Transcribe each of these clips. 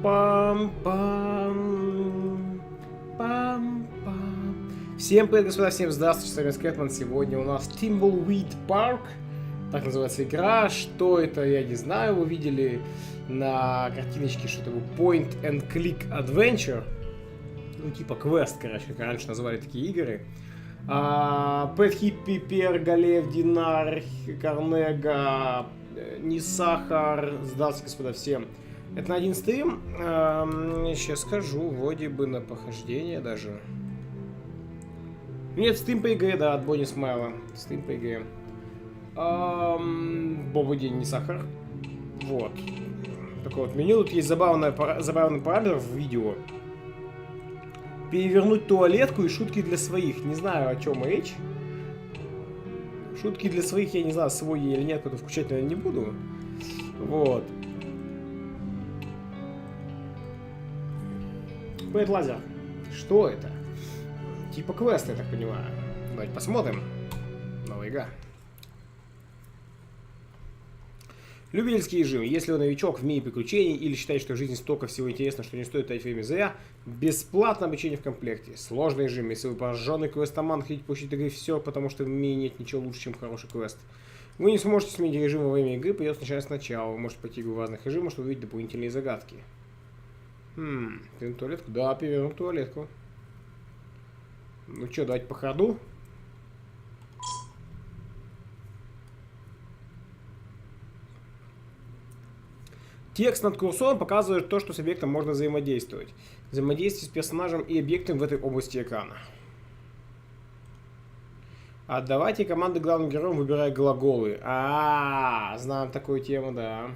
Пам-пам. Пам-пам. Всем привет, господа, всем здравствуйте, с вами Скэтман. Сегодня у нас Thimbleweed Park. Так называется игра. Что это, я не знаю. Вы видели на картиночке, что это был Point and Click Adventure. Ну, типа квест, короче, как раньше называли такие игры. Пэт Хиппи, Пер, Галев, Динар, Карнега, Нисахар. Здравствуйте, господа, всем. Это на один стрим. Сейчас скажу, вроде бы на похождение даже. Нет, стрим по игре, да, от Бонни Смайла. Стрим по игре. Бобу день, не сахар. Вот. Такое вот меню. Тут есть забавный параметр в видео. Перевернуть туалетку и шутки для своих. Не знаю, о чем речь. Шутки для своих, я не знаю, свой или нет, поэтому включать, наверное, не буду. Вот. Пэт лазер. Что это? Типа квест, я так понимаю. Давайте посмотрим. Новая игра. Любительский режим. Если вы новичок в мире приключений или считаете, что в жизни столько всего интересного, что не стоит тратить время зря, бесплатное обучение в комплекте. Сложный режим. Если вы пораженный квестоман, хотите получить игры все, потому что в мире нет ничего лучше, чем хороший квест. Вы не сможете сменить режим во время игры, придется начать сначала. Вы можете пойти в разных режимах, чтобы увидеть дополнительные загадки. Перевернуть туалетку? Да, перевернуть туалетку. Ну что, давайте по ходу. Текст над курсором показывает то, что с объектом можно взаимодействовать. Взаимодействие с персонажем и объектом в этой области экрана. Отдавайте команды главным героям, выбирая глаголы. Знаем такую тему, да.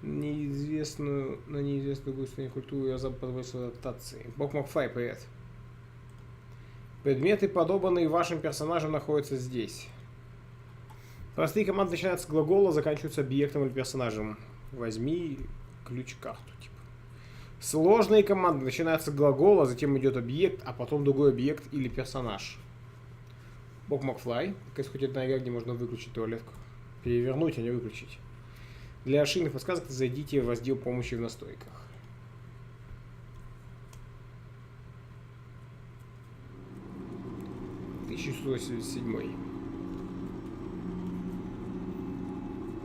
На неизвестную густую культуру я забыл позволить адаптации. Бог Макфай, привет. Предметы, подобранные вашим персонажем, находятся здесь. Простые команды начинаются с глагола, заканчиваются объектом или персонажем. Возьми ключ-карту, типа. Сложные команды начинаются с глагола, затем идет объект, а потом другой объект или персонаж. Бог Макфлай. Есть хоть одна игра, где можно выключить туалетку. Перевернуть, а не выключить. Для расширенных подсказок зайдите в раздел помощи в настройках. — 1187.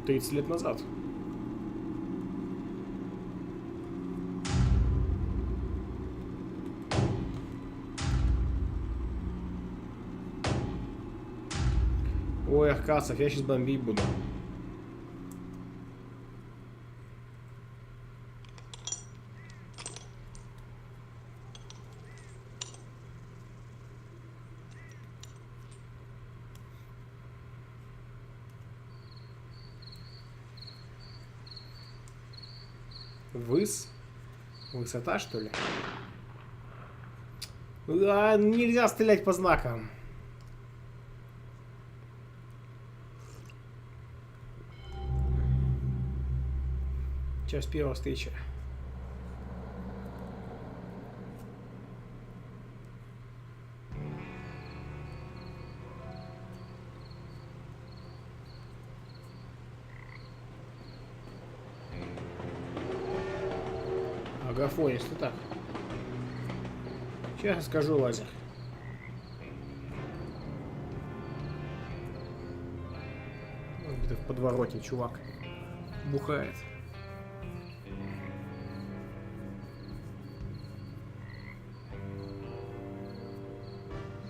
30 лет назад. Ой, Аркасов, я сейчас бомбить буду. Высота, что ли? Нельзя стрелять по знакам. Часть первая встреча. Агафонец, ты так. Сейчас скажу, лазер. Где-то в подвороте чувак бухает.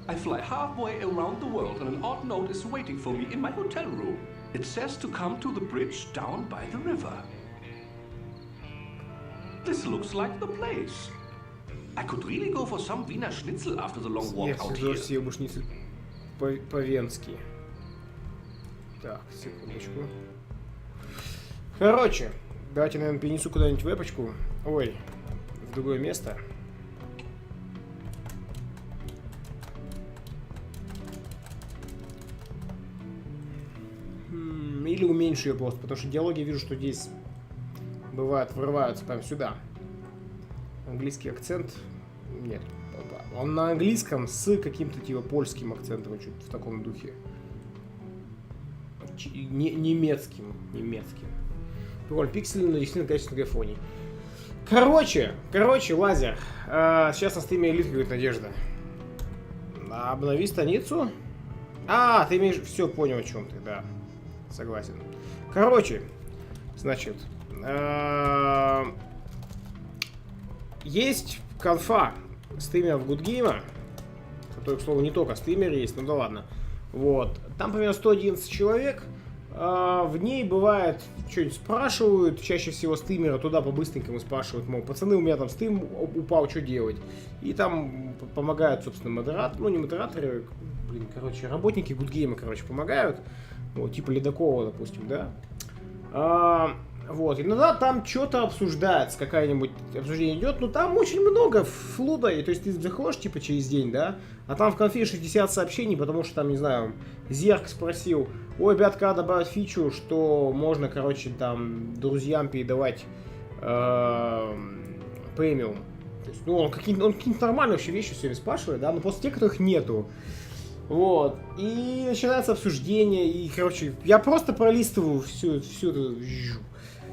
I fly halfway around the world and an odd note is waiting for me in my hotel room. It says to come to the bridge down by the river. This looks like the place. I could really go for some Wiener Schnitzel after the long walk out here. Я съел шницель по-венски. Так, секундочку. Короче, давайте, наверное, перенесу куда-нибудь вебочку. Ой, в другое место. Или уменьшу ее просто, потому что диалоги я вижу, что здесь бывает, врываются прям сюда. Английский акцент. Нет. Он на английском с каким-то типа польским акцентом, что-то в таком духе. Немецким. Прикольно, пиксели на действительно качественном графоне. Короче, лазер. Сейчас на стриме Элит, говорит Надежда. Обнови страницу. Ты имеешь... Все, понял, о чем ты, да. Согласен. Короче, значит... Есть конфа стримеров Гудгейма, который, к слову, не только стримеры есть, ну да ладно. Вот. Там примерно 111 человек. В ней бывает, что-нибудь спрашивают, чаще всего стримеры туда по-быстренькому спрашивают, мол, пацаны, у меня там стрим упал, что делать? И там помогают, собственно, модераторы, ну не модераторы, работники Гудгейма, помогают. Вот, типа Ледокова, допустим, да. Вот, иногда там что-то обсуждается, какая-нибудь обсуждение идет, но там очень много флуда, и то есть ты заходишь типа через день, да, а там в конфе 60 сообщений, потому что там, не знаю, Зерк спросил, ой, ребят, когда добавить фичу, что можно, там, друзьям передавать премиум. То есть, ну, он какие-то нормальные вообще вещи все время спрашивает, да, но просто те, которых нету. Вот, и начинается обсуждение, и, я просто пролистываю всю эту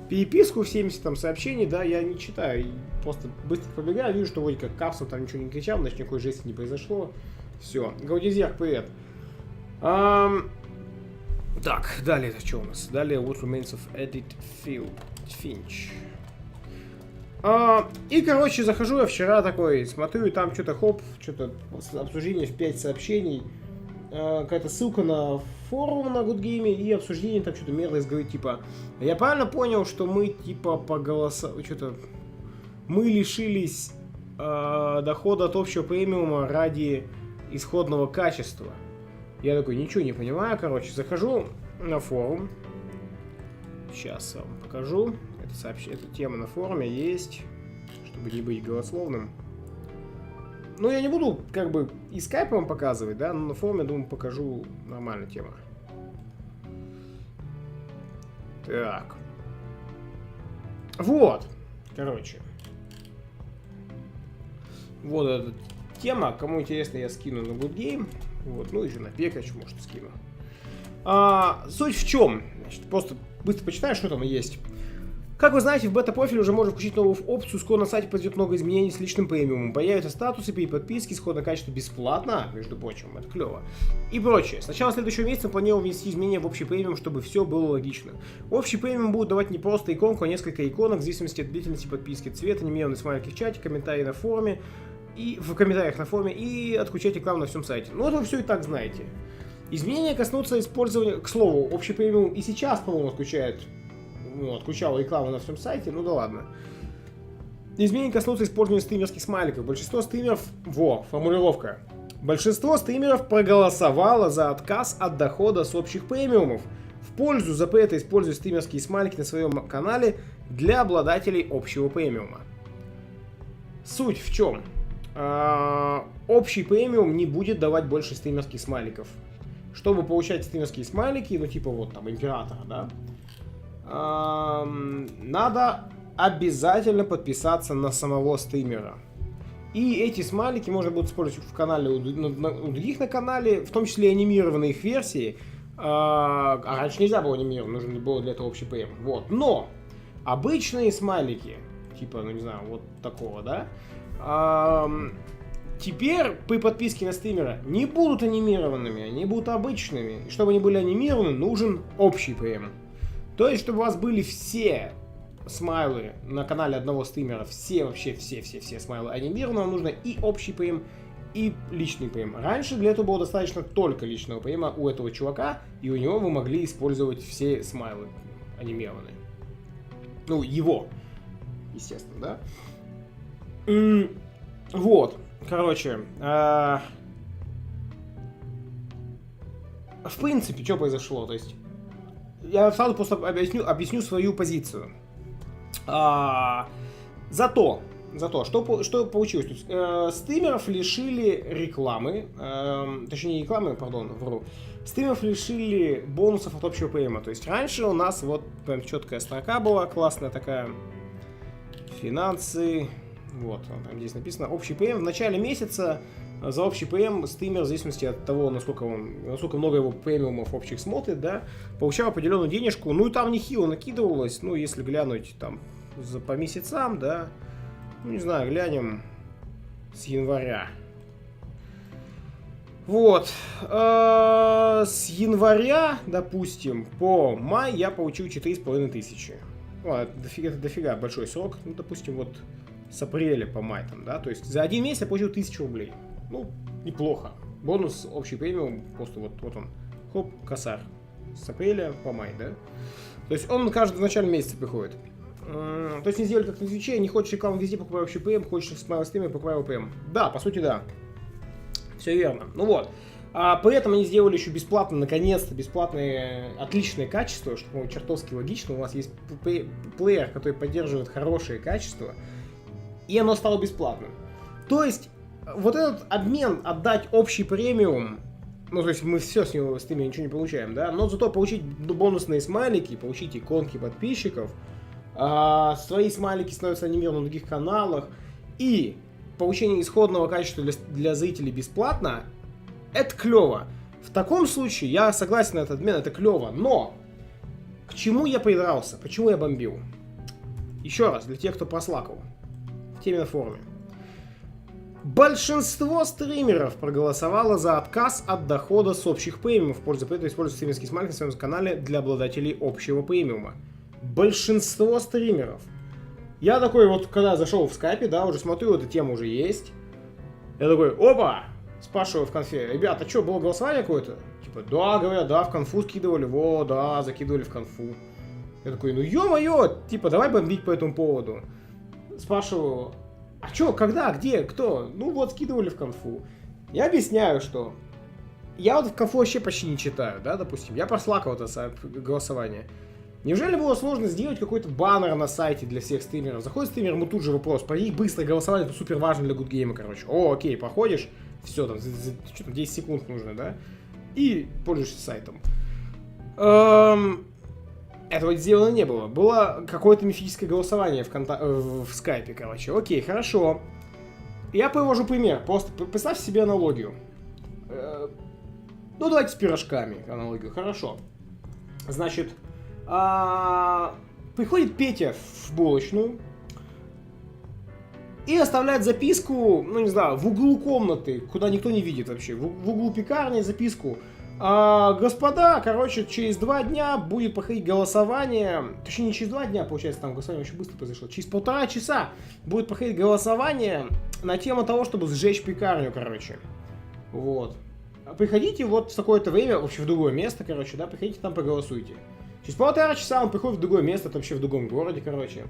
переписку, 70 там сообщений, да, я не читаю, просто быстро пробегаю, вижу, что вроде как Капсул там ничего не кричал, значит никакой жести не произошло. Все, Гаудизерк, привет. Так, далее это что у нас? Далее What Remains of Edith Finch. И, захожу я вчера такой, смотрю, и там что-то что-то обсуждение в 5 сообщений, какая-то ссылка на форум на Гудгейме и обсуждение, там что-то мерзость говорит, типа, я правильно понял, что мы, типа, мы лишились дохода от общего премиума ради исходного качества. Я такой, ничего не понимаю, захожу на форум, сейчас вам покажу, эта тема на форуме есть, чтобы не быть голословным. Ну, я не буду, и скайп вам показывать, да, но на форуме, думаю, покажу нормальную тему. Так. Вот. Вот эта тема. Кому интересно, я скину на Good Game. Вот, ну, еще на Пекач, может, скину. Суть в чем? Значит, просто быстро почитаю, что там есть. Как вы знаете, в бета-профиле уже можно включить новую опцию, скоро на сайте произойдет много изменений с личным премиумом, появятся статусы при подписке, исходное качество бесплатно, между прочим, это клево, и прочее. С начала следующего месяца планирую внести изменения в общий премиум, чтобы все было логично. Общий премиум будет давать не просто иконку, а несколько иконок, в зависимости от длительности подписки, цвет, анимированный смайлики в чате, комментарии на форуме, и в комментариях на форуме, и отключать рекламу на всем сайте. Ну, это вы все и так знаете. Изменения коснутся использования, к слову, общий премиум и сейчас, по-моему, отключал рекламу на всем сайте, ну да ладно. Изменения коснутся использования стримерских смайликов. Большинство стримеров... формулировка. Большинство стримеров проголосовало за отказ от дохода с общих премиумов в пользу запрета использовать стримерские смайлики на своем канале для обладателей общего премиума. Суть в чем? Общий премиум не будет давать больше стримерских смайликов. Чтобы получать стримерские смайлики, ну типа вот там императора, да, надо обязательно подписаться на самого стримера. И эти смайлики можно будет использовать в канале у других на канале, в том числе анимированные их версии. А раньше нельзя было анимировать, нужно было для этого общий премиум. Вот. Но обычные смайлики, типа, ну не знаю, вот такого, да, теперь при подписке на стримера не будут анимированными, они будут обычными. И чтобы они были анимированы, нужен общий премиум. То есть, чтобы у вас были все смайлы на канале одного стримера, вообще все смайлы анимированы, вам нужно и общий премиум, и личный премиум. Раньше для этого было достаточно только личного премиума у этого чувака, и у него вы могли использовать все смайлы анимированные. Ну, его, естественно, да? Вот, в принципе, что произошло, то есть... Я сразу просто объясню свою позицию. За то, что получилось. То есть, стримеров лишили рекламы, точнее не рекламы, пардон, вру. Стримеров лишили бонусов от общего премиума. То есть раньше у нас вот прям четкая строка была, классная такая. Финансы. Вот, там здесь написано общий премиум. В начале месяца за общий премиум стример, в зависимости от того, насколько много его премиумов общих смотрит, да, получал определенную денежку. Ну и там нехило накидывалось. Ну, если глянуть, там по месяцам, да. Ну, не знаю, глянем с января. Вот. С января, допустим, по май я получил 4500. Ну, это дофига большой срок. Ну, допустим, вот с апреля по май там, да. То есть за один месяц я получил 1000 рублей. Ну, неплохо. Бонус общий премиум, просто вот он. Хоп, косарь. С апреля по май, да. То есть он каждый в начале месяца приходит. То есть не сделали как на Твиче, не хочешь рекламу везде, покупай общий ПМ, хочешь с малостыми, покупай ПМ. Да, по сути, да. Все верно. Ну вот. При этом они сделали еще бесплатно, наконец-то, бесплатное, отличное качество, что, по-моему, чертовски логично. У вас есть плеер, который поддерживает хорошее качество, и оно стало бесплатным. То есть, вот этот обмен, отдать общий премиум, ну, то есть мы все с него, с теми ничего не получаем, да, но зато получить бонусные смайлики, получить иконки подписчиков, свои смайлики становятся анимированы на других каналах, и получение исходного качества для зрителей бесплатно, это клево. В таком случае я согласен на этот обмен, это клево, но к чему я придрался, почему я бомбил? Еще раз, для тех, кто прослакал, в теме на форуме. Большинство стримеров проголосовало за отказ от дохода с общих премиумов в пользу запрета использовать стримерский смайлик на своем канале для обладателей общего премиума. Большинство стримеров. Я такой вот, когда зашел в скайпе, да, уже смотрю, эта тема уже есть. Я такой, опа! Спрашиваю в конфе, ребята, что, было голосование какое-то? Типа, да, говорят, да, в конфу скидывали, во, да, закидывали в конфу. Я такой, ну ё-моё, типа, давай бомбить по этому поводу. Спрашиваю, а чё, когда, где, кто? Ну вот, скидывали в конфу. Я объясняю, что я вот в конфу вообще почти не читаю, да, допустим. Я прослакал это голосование. Неужели было сложно сделать какой-то баннер на сайте для всех стримеров? Заходит стример, ему тут же вопрос, пройди быстро голосование, это супер важно для гудгейма, короче. О, окей, проходишь, все, там, что там, 10 секунд нужно, да? И пользуешься сайтом. Этого сделано не было. Было какое-то мифическое голосование в скайпе, короче. Окей, хорошо. Я привожу пример. Просто представь себе аналогию. Ну, давайте с пирожками аналогию. Хорошо. Значит, приходит Петя в булочную и оставляет записку, ну, не знаю, в углу комнаты, куда никто не видит вообще. В углу пекарни записку. Господа, короче, через 2 дня будет проходить голосование. Точнее, не через 2 дня, получается, там голосование очень быстро произошло. Через 1,5 часа будет проходить голосование на тему того, чтобы сжечь пекарню, короче. Вот. Приходите вот в такое-то время, вообще в другое место, короче, да, приходите там проголосуйте. Через 1,5 часа он приходит в другое место, это вообще в другом городе, короче.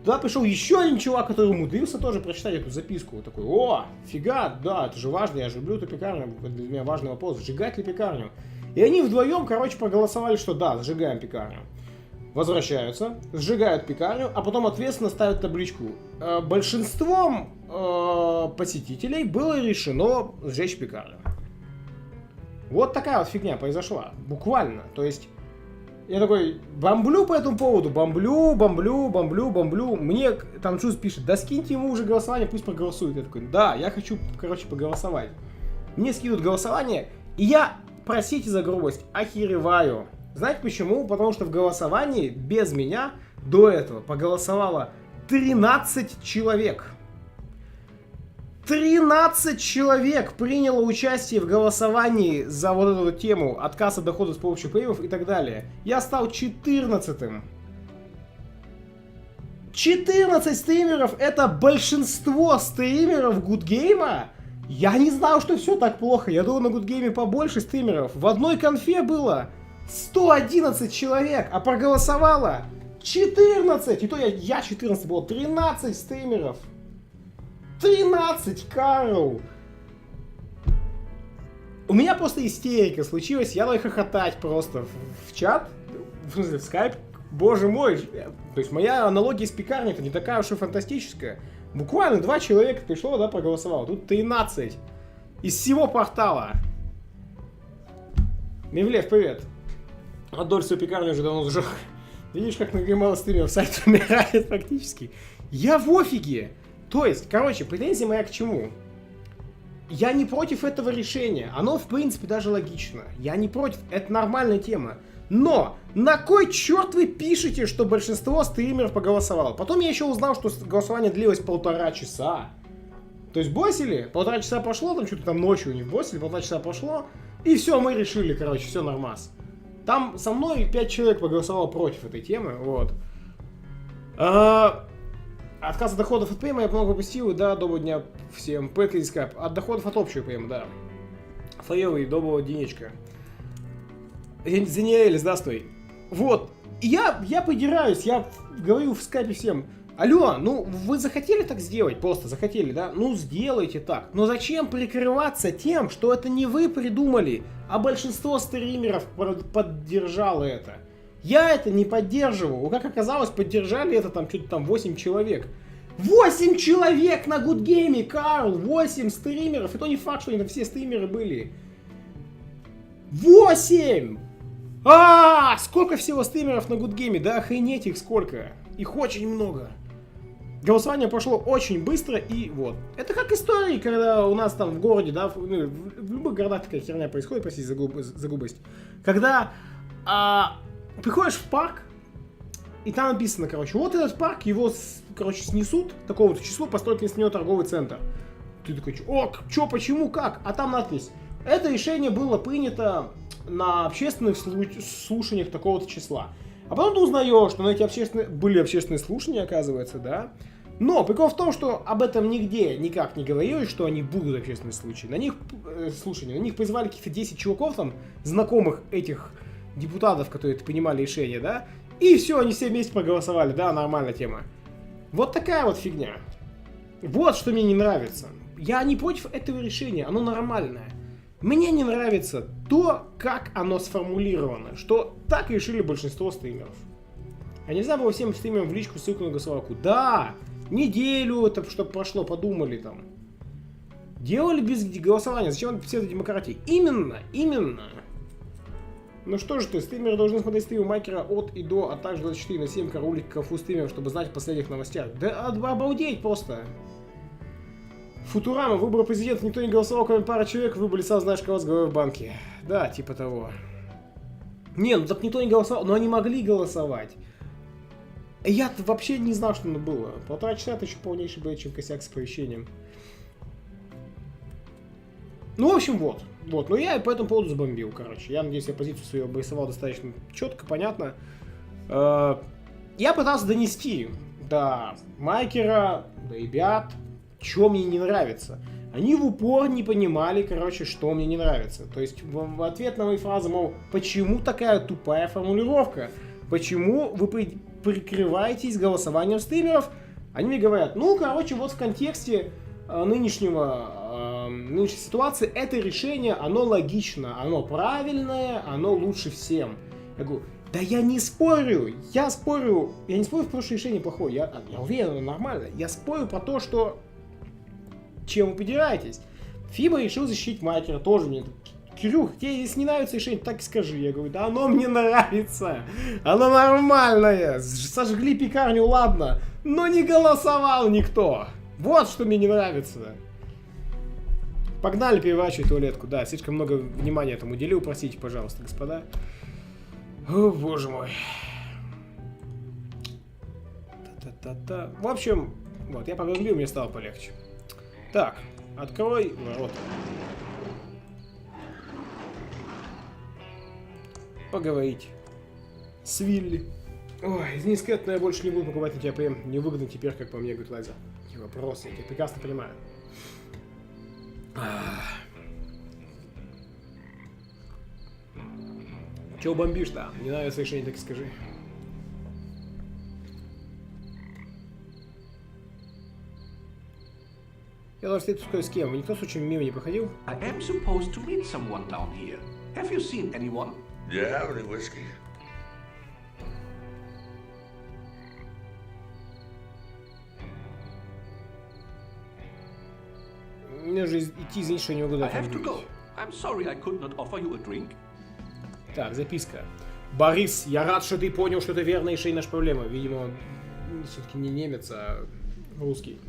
Туда пришел еще один чувак, который умудрился тоже прочитать эту записку. Вот такой, о, фига, да, это же важно, я же люблю эту пекарню, для меня важный вопрос, сжигать ли пекарню. И они вдвоем, короче, проголосовали, что да, сжигаем пекарню. Возвращаются, сжигают пекарню, а потом ответственно ставят табличку. Большинством посетителей было решено сжечь пекарню. Вот такая вот фигня произошла, буквально, то есть... Я такой, бомблю по этому поводу, бомблю. Мне там Джуз пишет, да скиньте ему уже голосование, пусть проголосует. Я такой, да, я хочу, короче, поголосовать. Мне скидывают голосование, и я, простите за грубость, охереваю. Знаете почему? Потому что в голосовании без меня до этого проголосовало 13 человек. 13 человек приняло участие в голосовании за вот эту тему отказ от дохода с помощью премиумов и так далее. Я стал 14-м. 14 стримеров — это большинство стримеров гудгейма? Я не знал, что все так плохо. Я думал, на гудгейме побольше стримеров. В одной конфе было 111 человек, а проголосовало 14. И то я 14 был, 13 стримеров. 13, Карл! У меня просто истерика случилась, я давай хохотать просто в чат, в смысле в скайп. Боже мой, то есть моя аналогия с пекарней-то не такая уж и фантастическая. Буквально 2 человека пришло, да, проголосовало, тут 13. Из всего портала. Мивлев, привет. Адольф свою пекарню уже давно сжег. Видишь, как нагремало стримеров, сайт умирает фактически. Я в офиге. То есть, короче, претензия моя к чему? я не против этого решения. Оно, в принципе, даже логично. Я не против. Это нормальная тема. Но на кой черт вы пишете, что большинство стримеров проголосовало? Потом я еще узнал, что голосование длилось 1,5 часа. То есть бросили, 1,5 часа прошло, там что-то там ночью у них бросили, 1,5 часа прошло. И все, мы решили, короче, все нормас. Там со мной 5 человек проголосовало против этой темы, вот. Отказ от доходов от ПМ я много пропустил, да, доброго дня всем. Пэтлискап. От доходов от общего ПМ, да. Фаевый, доброго денечка. Заниэль, здравствуй. Вот, я придираюсь, я говорю в скайпе всем. Алло, ну вы захотели так сделать, просто захотели, да? Ну сделайте так. Но зачем прикрываться тем, что это не вы придумали, а большинство стримеров поддержало это? Я это не поддерживал. Как оказалось, поддержали это там что-то там 8 человек. 8 человек на Good Game, Карл! 8 стримеров. И то не факт, что они там все стримеры были. 8! Сколько всего стримеров на Good Game? Да охренеть их сколько. Их очень много. Голосование прошло очень быстро, и вот. Это как истории, когда у нас там в городе, да, в любых городах такая херня происходит, простите за грубость. Когда приходишь в парк, и там написано, короче, вот этот парк, его, короче, снесут, такому-то числу, построят вместо него торговый центр. Ты такой, чё, почему, как? А там надпись. Это решение было принято на общественных слушаниях такого-то числа. А потом ты узнаешь, что на эти были общественные слушания, оказывается, да. Но прикол в том, что об этом нигде никак не говорилось, что они будут общественные случаи. На них призвали каких-то 10 чуваков, там, знакомых этих депутатов, которые принимали решение, да. И все, они все вместе проголосовали, да, нормальная тема. Вот такая вот фигня. Вот что мне не нравится. Я не против этого решения, оно нормальное. Мне не нравится то, как оно сформулировано, что так решили большинство стримеров. А нельзя было всем стримерам в личку ссылку на голосовалку. Да, неделю это, чтобы прошло, подумали там. Делали без голосования, зачем псевдодемократия? Именно. Ну что же ты, стримеры должны смотреть стримы Майкера от и до, а также 24/7 караулить кафу стримеров, чтобы знать о последних новостях. Да обалдеть просто. Футурама, выборы президента, никто не голосовал, кроме пары человек, выбрали, сам знаешь, кого с головой в банке. Да, типа того. Не, ну так никто не голосовал, но они могли голосовать. Я вообще не знал, что оно было. 1,5 часа это еще полнейший бред, чем косяк с оповещением. Ну, в общем, вот. Но я по этому поводу забомбил, короче. Я надеюсь, я позицию свою обрисовал достаточно четко, понятно. Я пытался донести до Майкера, до ребят, что мне не нравится. Они в упор не понимали, короче, что мне не нравится. То есть в ответ на мои фразы, мол, почему такая тупая формулировка? Почему вы прикрываетесь голосованием стримеров? Они мне говорят, ну, короче, вот в контексте нынешней ситуации это решение, оно логично, оно правильное, оно лучше всем. Я говорю, да я не спорю, я не спорю, потому что решение плохое, я уверен, оно нормально. Я спорю про то, что чем вы придираетесь. Фиба решил защитить Майкера, тоже мне. Кирюх, тебе если не нравится решение, так и скажи. Я говорю, да оно мне нравится, оно нормальное, сожгли пекарню, ладно, но не голосовал никто. Вот что мне не нравится. Погнали переворачивать туалетку. Да, слишком много внимания этому уделил. Простите, пожалуйста, господа. О, боже мой. Та-та-та-та. В общем, вот, я поглубил, мне стало полегче. Так, открой ворота. Поговорить с Вилли. Ой, извини, Скэт, но я больше не буду покупать на тебя ПМ. Невыгодно теперь, как по мне, говорит Лайза. Не вопрос, я тебя прекрасно понимаю. Чего бомбишь-то? Не нравится решение, так и скажи. Я должен встретиться с кем? Вы никто случайно мимо не проходил? I am supposed to meet someone down here. Have you seen anyone? Do you have any whiskey? Мне же идти, извините, что я не могу дать. I have to go. I'm sorry I could not offer you a drink. Так, записка. Борис, я рад, что ты понял, что это верное решение нашей проблемы. Видимо, он все-таки не немец, а русский.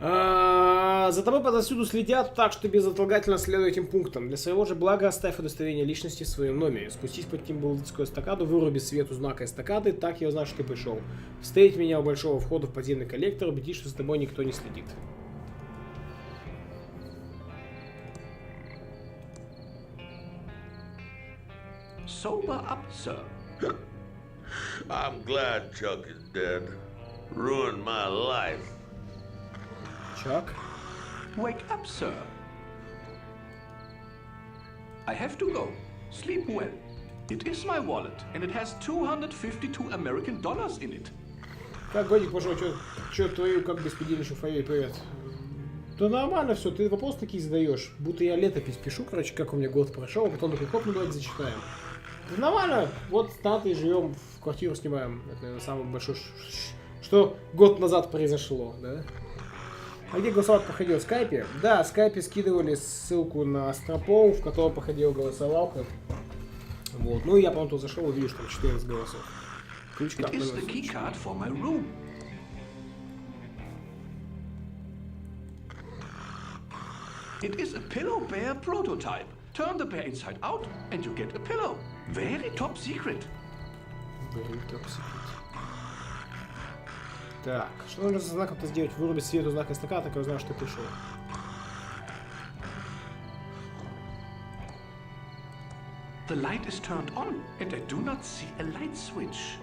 За тобой подовсюду следят, так что безотлагательно следуй этим пунктам. Для своего же блага оставь удостоверение личности в своем номере. Спустись под Тимблвудскую эстакаду, выруби свет у знака эстакады, так я узнаю, что ты пришел. Встреть меня у большого входа в подземный коллектор, убедись, что за тобой никто не следит. Sober up, sir. I'm glad Chuck is dead. Ruined my life. Чак? Wake up, sir. I have to go. Sleep well. It is my wallet, and it has $252 American in it. Как годик пошел, чё твою, как беспредельнейшую фамилию, привет. Да нормально все, ты вопросы такие задаешь, будто я летопись пишу, короче, как у меня год прошел, а потом такой, хоп, ну давайте зачитаем. Да нормально, вот с Натой живем, в квартиру снимаем, это, наверное, самое большое, что год назад произошло, да? А где голосовать проходил? В скайпе? Да, в скайпе скидывали ссылку на Астропол, в котором проходила голосовалка. Вот. Ну и я потом тут зашел и вижу, что там 14 голосов. Ключ It is the key card for my room. It is a pillow bear prototype. Turn the bear inside out and you get a pillow. Very top secret. Very top secret. Так, что нужно за знаком-то сделать? Вырубить свет у знака эстакада, так я узнаю, что ты пришел. The light is turned on and I do not see a light switch.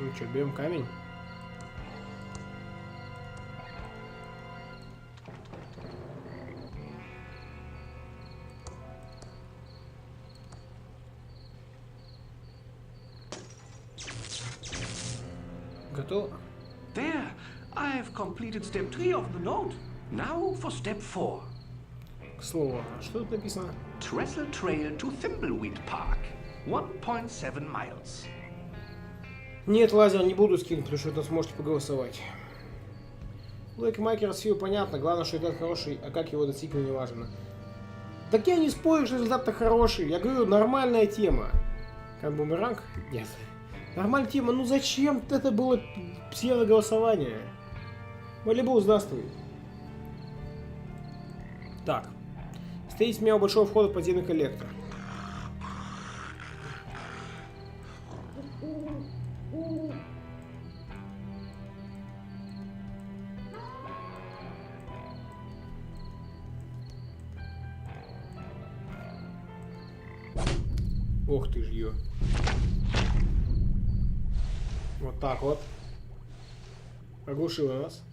Ну что, берем камень? Готово? There, I've completed step 3 of the note. Now for step 4. К слову, а что тут написано? Trestle Trail to Thimbleweed Park. 1.7 miles. Нет, лазер не буду скинуть, потому что это сможете поголосовать. Блэк Майкер все понятно, главное, что результат хороший, а как его достигнуть, не важно. Так я не спорю, что результат-то хороший. Я говорю, нормальная тема. Как бумеранг? Нет. Нормальная тема, ну зачем это было псевдоголосование? Малибу, здравствуй. Так. Встретить меня у большого входа в подземный коллектор. Ох ты ж ё. Вот так вот. Оглушила нас.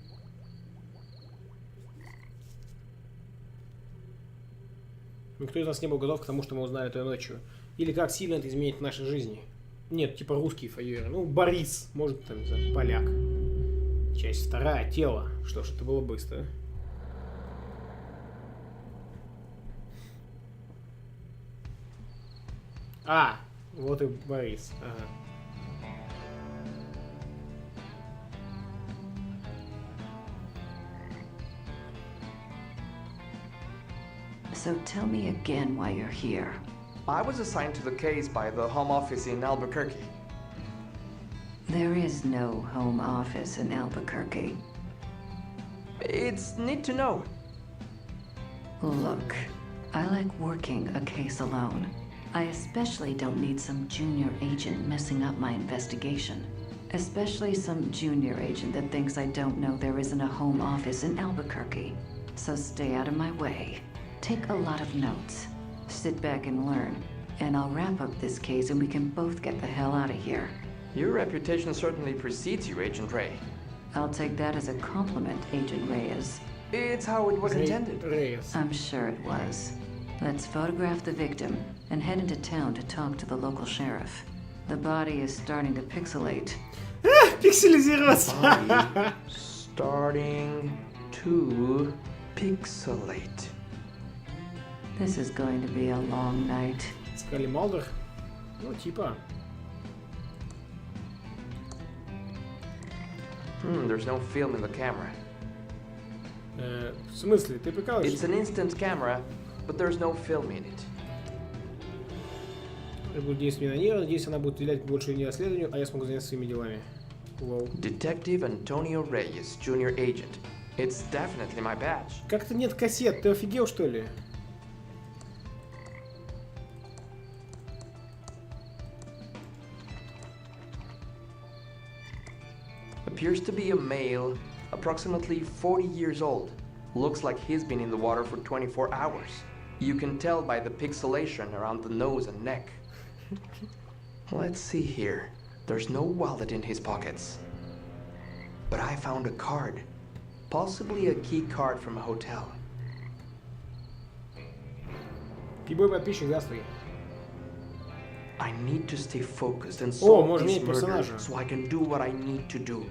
Никто из нас не был готов к тому, что мы узнали этой ночью. Или как сильно это изменит наши жизни. Нет, типа русские фойеры. Ну, Борис, может, там, не знаю, поляк. Часть вторая, тело. Что ж, это было быстро. А, вот и Борис. Ага. So tell me again why you're here. I was assigned to the case by the Home Office in Albuquerque. There is no home office in Albuquerque. It's neat to know. Look, I like working a case alone. I especially don't need some junior agent messing up my investigation. Especially some junior agent that thinks I don't know there isn't a home office in Albuquerque. So stay out of my way. Take a lot of notes. Sit back and learn. And I'll wrap up this case and we can both get the hell out of here. Your reputation certainly precedes you, Agent Ray. I'll take that as a compliment, Agent Reyes. It's how it was intended. Рейс. I'm sure it was. Let's photograph the victim and head into town to talk to the local sheriff. The body is starting to pixelate. Пикселизироваться. Body starting to pixelate. This is going to be a long night. Сказали Малдер. Ну, типа. There's no film in the camera. В смысле? Ты прикалываешься? It's an instant camera, but there's no film in it. Я буду действовать на нее. Надеюсь, она будет уделять больше не расследованию, а я смогу заняться своими делами. Лол. Detective Antonio Reyes, Junior Agent. It's definitely my badge. Как-то нет кассет, ты офигел, что ли? Appears to be a male, approximately 40 years old. Looks like he's been in the water for 24 hours. You can tell by the pixelation around the nose and neck. Let's see here. There's no wallet in his pockets. But I found a card. Possibly a key card from a hotel. Пибой подписчик, здравствуй. I need to stay focused and О, solve можно this менять murder персонажа. so I can do what I need to do.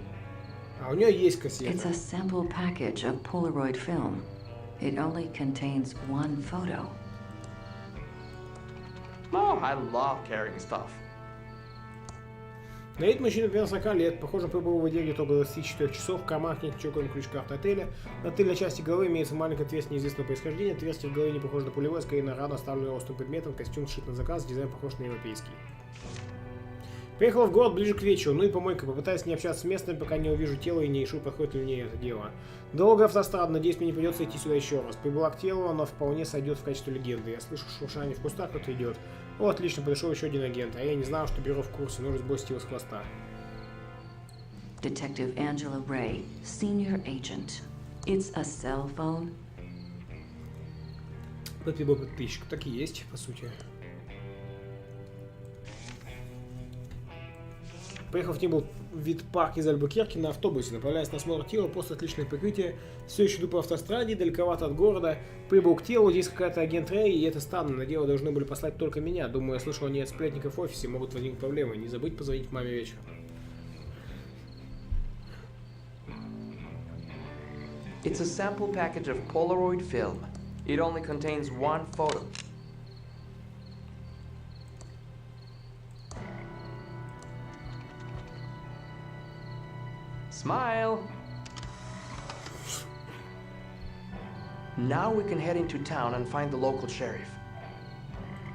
А у нее есть It's кассета. a sample package of Polaroid film. It only contains one photo. Oh, I love carrying stuff. На вид мужчина примерно 40 лет. Похоже, прибыл в воде где-то около 24 часов. В карманах нет ничего, кроме ключ-карты отеля. На тыльной части головы имеется маленькое отверстие неизвестного происхождения. Отверстие в голове не похоже на пулевое, скорее на рану, оставленную острым предметом. Костюм сшит на заказ, дизайн похож на европейский. Приехала в город ближе к вечеру, ну и помойка. Попытаюсь не общаться с местными, пока не увижу тело и не решу, подходит ли мне это дело. Долго автострада, надеюсь, мне не придется идти сюда еще раз. Прибыла к телу, оно вполне сойдет в качестве легенды. Я слышу шуршание в кустах, кто-то идет. О, отлично, подошел еще один агент, а я не знал, что бюро в курсе, нужно сбросить его с хвоста. Detective Angela Ray, Senior Agent. It's a cell phone. Подпибой подписчик, так и есть, по сути. Поехал в Thimbleweed Парк из Альбукерки на автобусе, направляясь на осмотр тела после отличного прикрытия. Все еще иду по автостраде, далековато от города. Прибыл к телу, здесь какая-то агент Рэй, и это странно, на дело должны были послать только меня. Думаю, я слышал, они от сплетников в офисе, могут возникнуть проблемы. Не забыть позвонить маме вечером. It's a sample package of Polaroid film. It only contains one photo. Smile! Now we can head into town and find the local sheriff.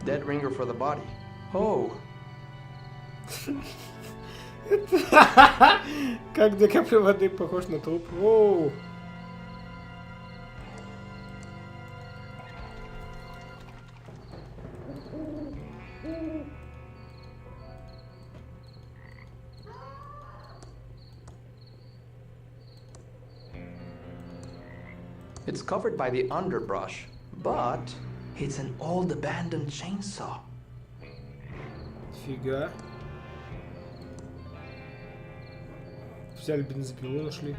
Dead ringer for the body. Oh, Как две капли воды похож на труп. Воу. it's covered by the underbrush, but it's an old abandoned chainsaw. Фига. Взяли бензопилу, нашли.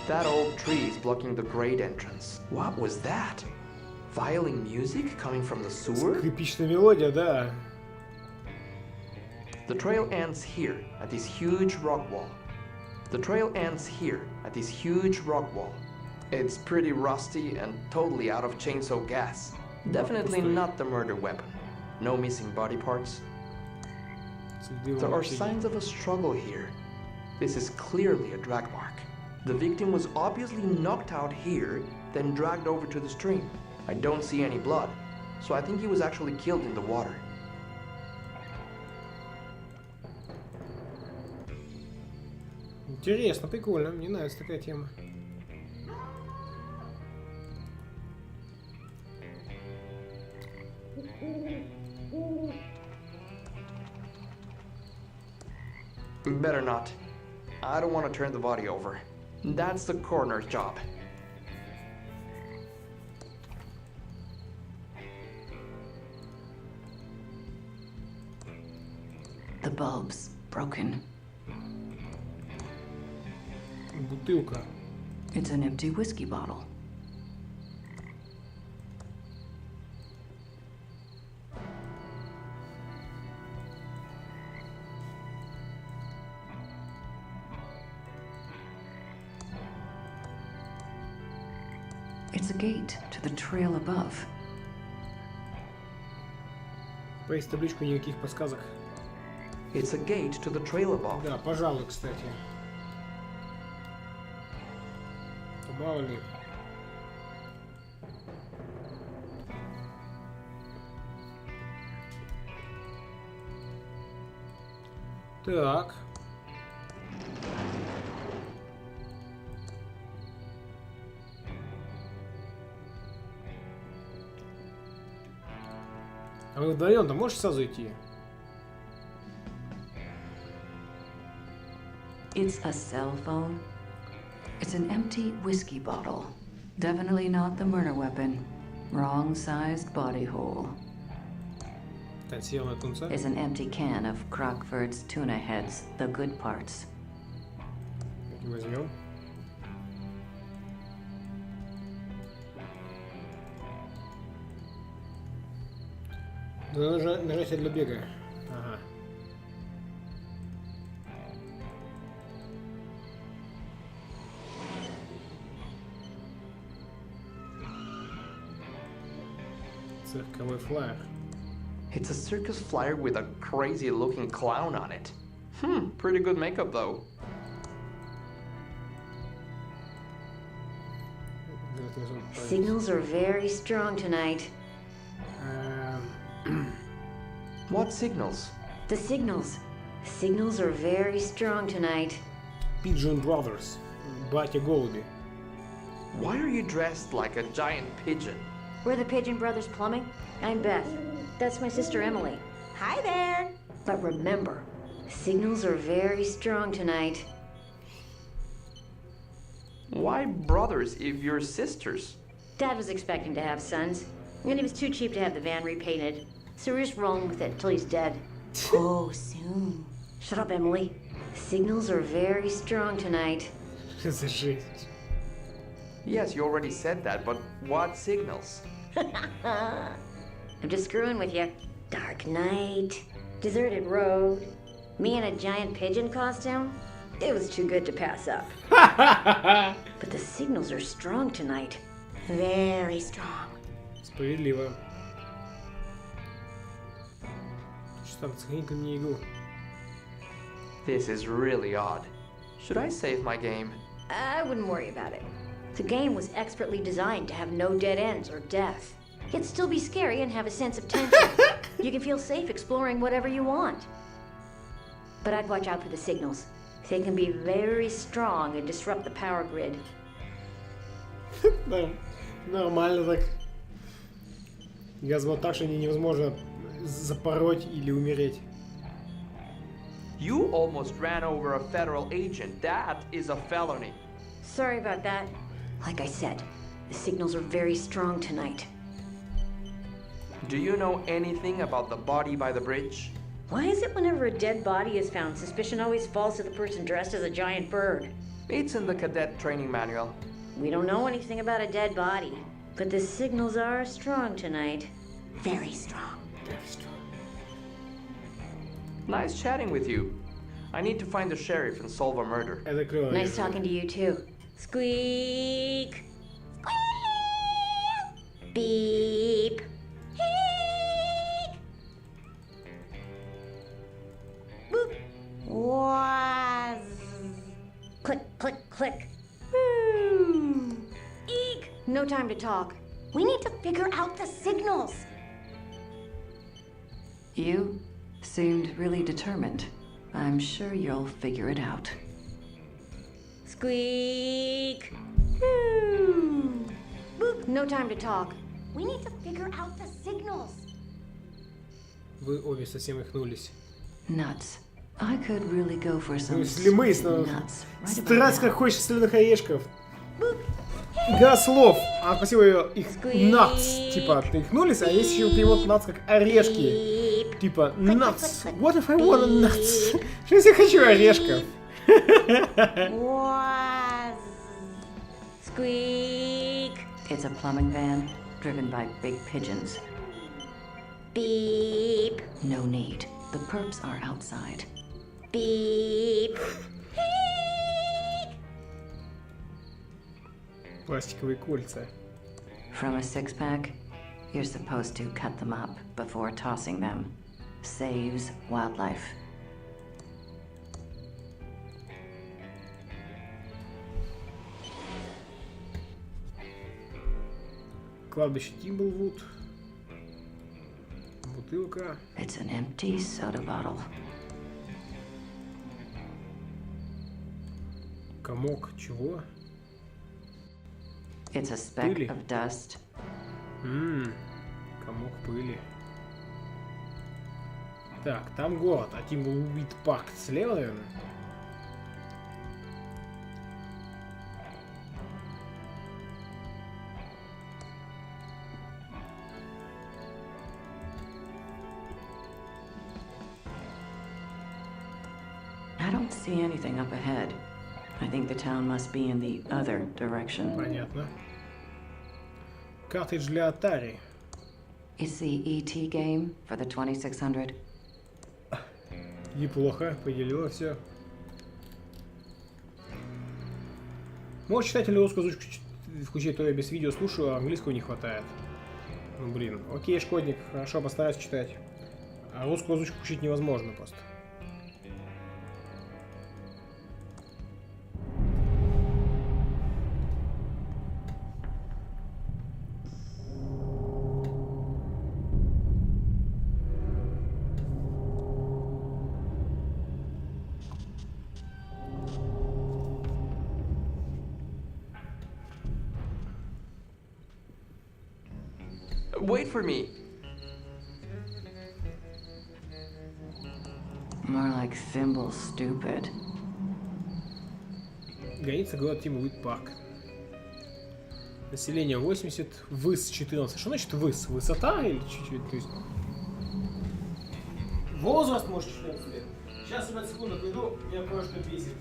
That old tree is blocking the great entrance. What was that? Violin music coming from the sewer? Скрипичная мелодия, да. The trail ends here at this huge rock wall. The trail ends here at this huge rock wall. It's pretty rusty and totally out of chainsaw gas. Definitely not the murder weapon. No missing body parts. There are signs of a struggle here. This is clearly a drag mark. The victim was obviously knocked out here, then dragged over to the stream. I don't see any blood, so I think he was actually killed in the water. Интересно, прикольно, мне нравится такая тема. Better not. I don't want to turn the body over. That's the coroner's job. The bulb's broken. Бутылка. It's an empty whiskey bottle. It's a gate to the trail above. Поесть табличку, никаких подсказок. It's a gate to the trail above. Да, пожалуй, кстати. Мало ли. Так. А вы вдвоем-то можешь сразу идти? It's a cell phone. It's an empty whiskey bottle. Definitely not the murder weapon. Wrong-sized body hole. Танцевал на тунца. Is an empty can of Crockford's tuna heads, the good parts. Возьмем. Да, нужно нажать для бега. Ага. Цирковой флайер. It's a circus flyer with a crazy looking clown on it. Pretty good makeup though. Signals are very strong tonight. What signals? The signals. Signals are very strong tonight. Pigeon Brothers. Батя голуби. Why are you dressed like a giant pigeon? We're the Pigeon Brothers Plumbing. I'm Beth. That's my sister Emily. Hi there. But remember, signals are very strong tonight. Why brothers if you're sisters? Dad was expecting to have sons, and it was too cheap to have the van repainted. So we're just rolling with it till he's dead. Oh, soon. Shut up, Emily. Signals are very strong tonight. За жесть. Yes, you already said that, but what signals? I'm just screwing with you. Dark night, deserted road, me in a giant pigeon costume. It was too good to pass up. But the signals are strong tonight. Very strong. Справедливо. Что там, сохрани-ка мне игру. This is really odd. Should I save my game? I wouldn't worry about it. The game was expertly designed to have no dead ends or death. Yet still be scary and have a sense of tension. You can feel safe exploring whatever you want. But I'd watch out for the signals. They can be very strong and disrupt the power grid. Да, нормально так. Газ вот так, что невозможно запороть или умереть. You almost ran over a federal agent. That is a felony. Sorry about that. Like I said, the signals are very strong tonight. Do you know anything about the body by the bridge? Why is it whenever a dead body is found, suspicion always falls to the person dressed as a giant bird? It's in the cadet training manual. We don't know anything about a dead body, but the signals are strong tonight. Very strong. Nice chatting with you. I need to find the sheriff and solve a murder. Это клево. Nice talking to you too. Squeak! Squeak! Beep! Heek! Boop! Waz! Click, click, click. Woo! Eek! No time to talk. We need to figure out the signals. You seemed really determined. I'm sure you'll figure it out. Squeak! Woo! Boop! No time to talk. We need to figure out the signals. Вы обе совсем ихнулись. Nuts. I could really go for some Если мы sweet nuts right about страсть как now. хочешь соленых орешков. Boop! Газ слов. А спасибо их nuts. Типа ихнулись, а есть еще перевод nuts как орешки. Beep! Типа nuts. What if I want a nuts? Что если я хочу орешков? Waz! Squeak! It's a plumbing van driven by big pigeons. Beep! No need. The perps are outside. Beep! Пластиковые кольца. From a six-pack, you're supposed to cut them up before tossing them. Saves wildlife. Кладбище Thimbleweed. Бутылка. It's an empty soda bottle. Комок чего? It's a speck Пыли. of dust. Комок пыли. Так, там город, а Thimbleweed Park слева, наверное? I don't see anything up ahead. I think the town must be in the other direction. Понятно. Картридж для Atari. It's the ET game for the 2600. Неплохо, поделила все. Можешь читать или русскую озвучку включить, то я без видео слушаю, а английского не хватает. Ну блин, окей, шкодник, хорошо, постараюсь читать. А русскую озвучку включить невозможно просто. Wait for me. More like Thimble stupid. Граница город Thimbleweed Park. Население 80, выс 14. Что значит выс? Высота или чуть-чуть? То есть... Возраст может 14 лет. Сейчас, ребят, секунду, приду, меня кое-что бесит.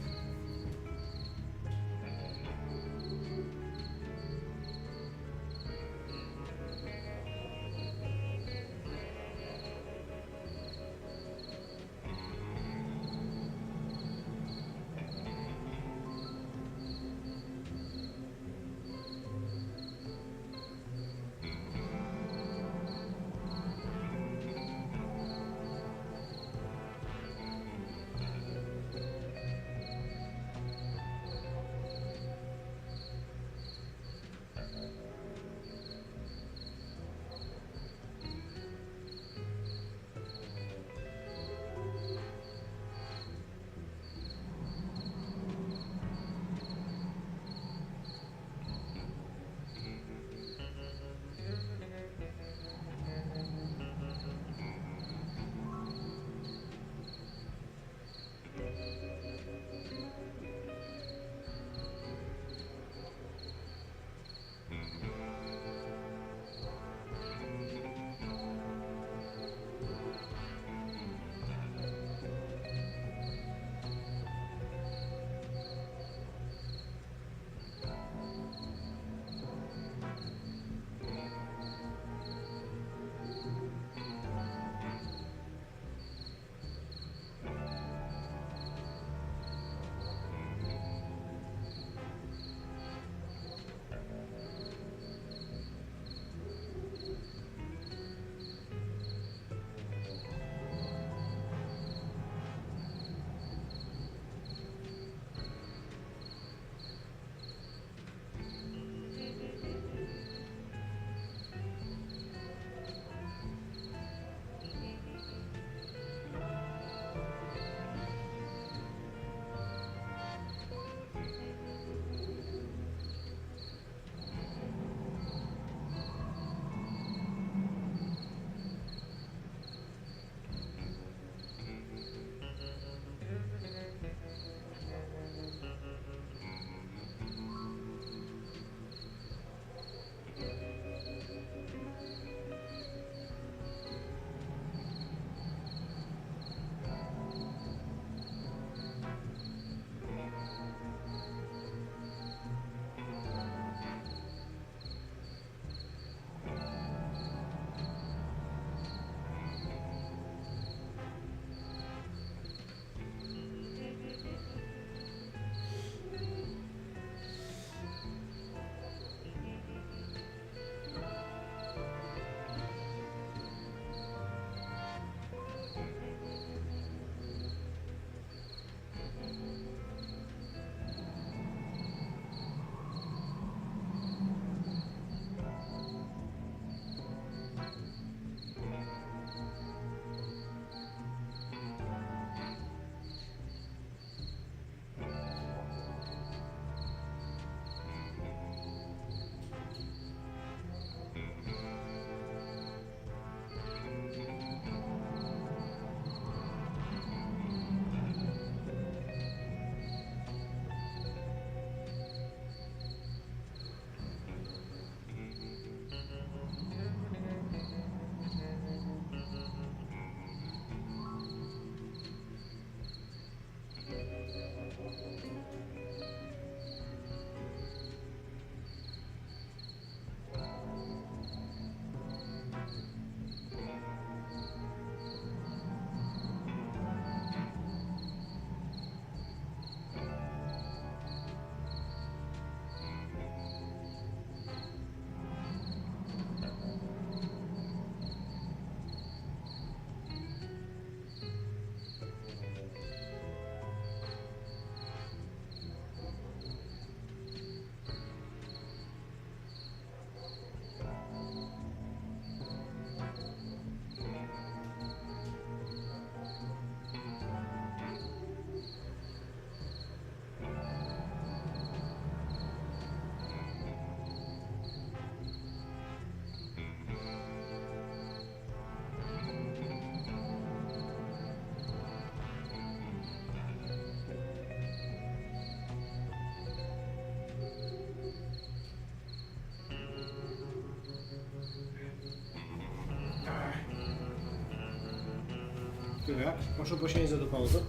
Так, прошу прощения за эту паузу.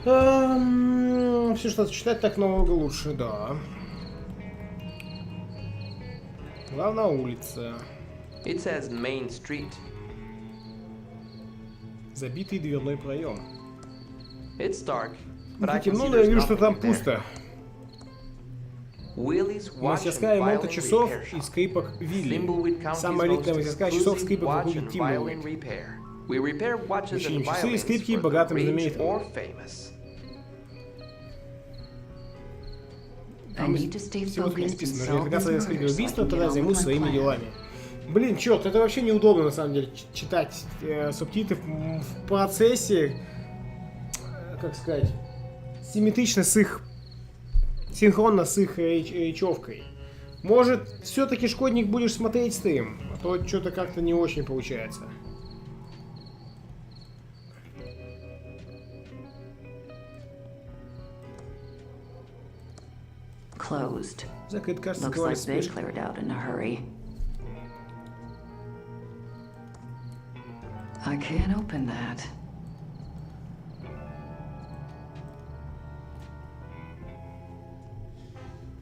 Все, что читать, так намного лучше, да. Главная улица. It says Main Street. Забитый дверной проем. It's dark, but I can Темно, see но я there's вижу, что там nothing there. пусто. Willie's watch and Мастерская ремонта violin часов repair и shop. скрипок Вилли. Thimbleweed County's Самая элитная most мастерская часов, exclusive скрипок в watch округе and violin Thimbleweed. repair. We repair watches Чиним and часы и violins скрипки for the богатым и rich знаменитым. or famous. I need to stay Всего тут не focused and написано. solve Когда these советское murders so I убийство, can get тогда on with займусь my своими plan. делами. Блин, черт, это вообще неудобно на самом деле читать субтитры в процессе, как сказать, симметрично с их, синхронно с их речевкой. Может, все-таки, шкодник, будешь смотреть стрим, а то что-то как-то не очень получается. Closed. Закрыт, кажется, Looks говорит like they спешка. cleared out in a hurry. I can't open that.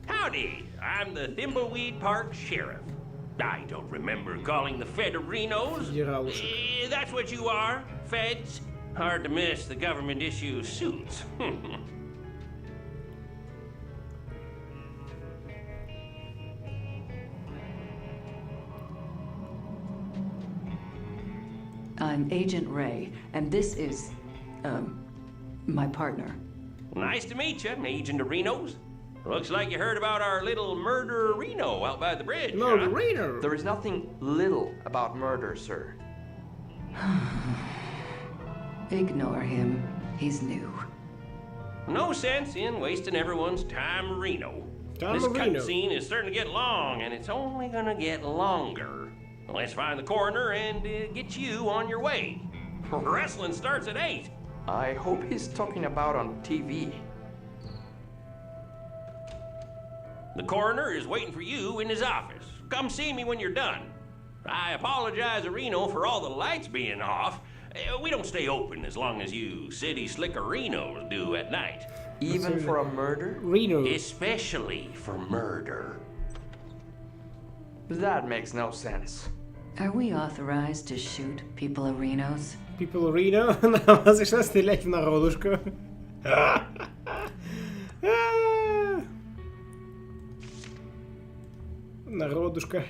Howdy, I'm the Thimbleweed Park Sheriff. I don't remember calling the Federinos. Федералушек. That's what you are, feds. Hard to miss the government issue suits. I'm Agent Ray, and this is, my partner. Nice to meet you, Agent Arenos. Looks like you heard about our little murder Reno out by the bridge. No, huh? Rainer. There is nothing little about murder, sir. Ignore him. He's new. No sense in wasting everyone's time, Reno. Time This Reno. cutscene is starting to get long, and it's only gonna get longer. Let's find the coroner and get you on your way. Wrestling starts at 8. I hope he's talking about on TV. The coroner is waiting for you in his office. Come see me when you're done. I apologize, Reno, for all the lights being off. We don't stay open as long as you city slickerinos do at night. Even for a murder? Rainer. Especially for murder. That makes no sense. Are we authorized to shoot people arenos? People Reno. Нам разрешено стрелять в народушку. Народушка.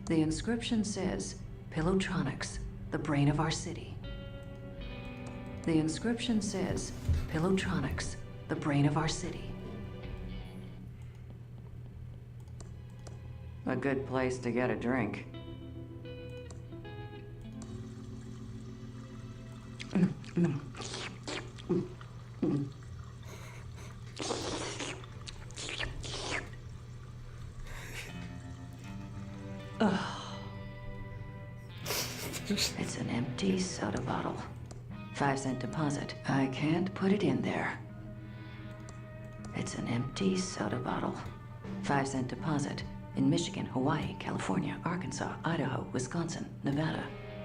The inscription says, Pillowtronics, the brain of our city. The inscription says, Pillowtronics, the brain of our city. A good place to get a drink. It's an empty soda bottle. 5-cent deposit. I can't put it in there. It's an empty soda bottle. 5-cent deposit. In Michigan, Hawaii, California, Arkansas, Idaho, Wisconsin, Nevada,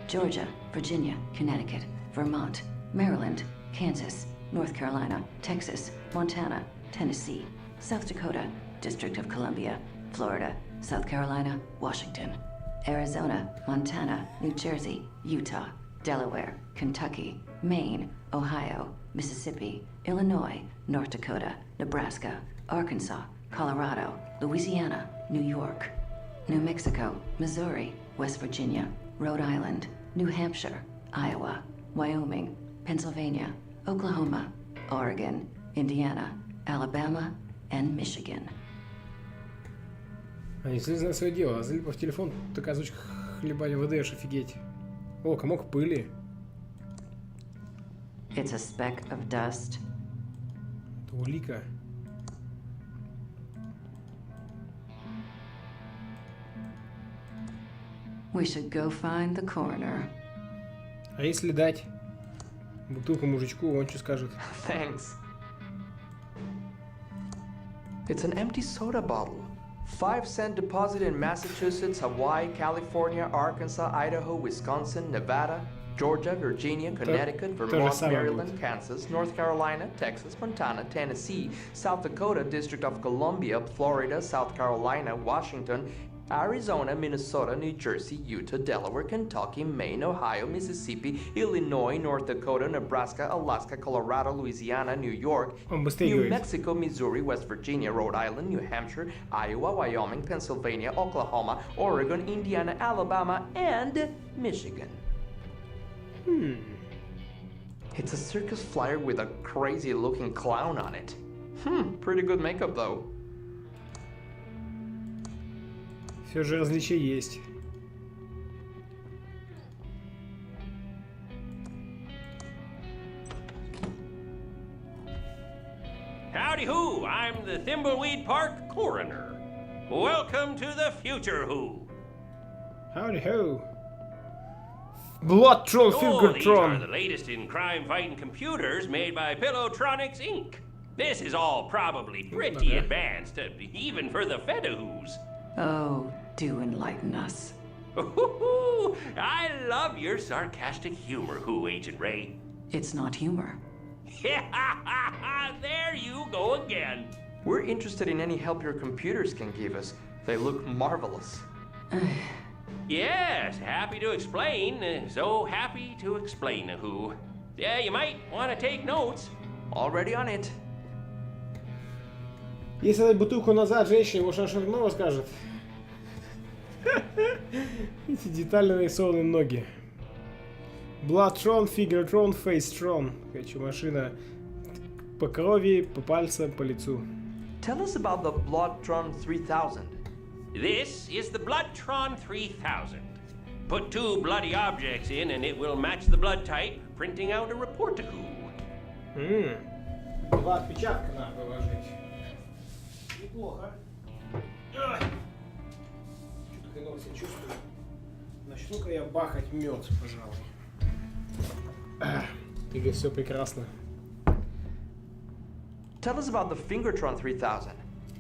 Georgia, Virginia, Connecticut, Vermont, Maryland, Kansas, North Carolina, Texas, Montana, Tennessee, South Dakota, District of Columbia, Florida, South Carolina, Washington, Arizona, Montana, New Jersey, Utah, Delaware, Kentucky, Maine, Ohio, Mississippi, Illinois, North Dakota, Nebraska, Arkansas, Colorado, Louisiana, New York, New Mexico, Missouri, West Virginia, Rhode Island, New Hampshire, Iowa, Wyoming, Pennsylvania, Oklahoma, Oregon, Indiana, Alabama, and Michigan. Они знают свое дело, а залипав в телефон, такая озвучка хлебания ВДшь, офигеть. О, комок пыли. It's a speck of dust. Это улика. We should go find the coroner. А если дать бутылку мужичку, он что скажет? Thanks. It's an empty soda bottle. 5-cent deposit in Massachusetts, Hawaii, California, Arkansas, Idaho, Wisconsin, Nevada, Georgia, Virginia, Connecticut, Vermont, Maryland, Kansas, North Carolina, Texas, Montana, Tennessee, South Dakota, District of Columbia, Florida, South Carolina, Washington, Arizona, Minnesota, New Jersey, Utah, Delaware, Kentucky, Maine, Ohio, Mississippi, Illinois, North Dakota, Nebraska, Alaska, Colorado, Louisiana, New York, New Mexico, Missouri, West Virginia, Rhode Island, New Hampshire, Iowa, Wyoming, Pennsylvania, Oklahoma, Oregon, Indiana, Alabama, and Michigan. It's a circus flyer with a crazy-looking clown on it. Pretty good makeup, though. Все же различия есть. Howdy who, I'm the Thimbleweed Park coroner. Welcome to the future who. Howdy ho. Bloodtron, These are Fingertron. the latest in crime-fighting computers made by Pillowtronics Inc. This is all probably pretty advanced, even for the Fedahoos. Oh, do enlighten us. I love your sarcastic humor, Who, Agent Ray. It's not humor. There you go again. We're interested in any help your computers can give us. They look marvelous. Yes, happy to explain. So happy to explain, Who. Yeah, you might want to take notes. Already on it. Если дать бутылку назад женщине, может, она что-то новое скажет. Эти детально нарисованные ноги. Bloodtron, Fingertron, Facetron. Короче, машина по крови, по пальцам, по лицу. Tell us about the Bloodtron 3000. This is the Bloodtron 3000. Put 2 bloody objects in and it will match the blood type, printing out a report to Who. 2 отпечатка надо положить. Неплохо. Что-то хреново себя чувствую. Начну-ка я бахать мед, пожалуй. Или все прекрасно. Tell us about the Fingertron 3000.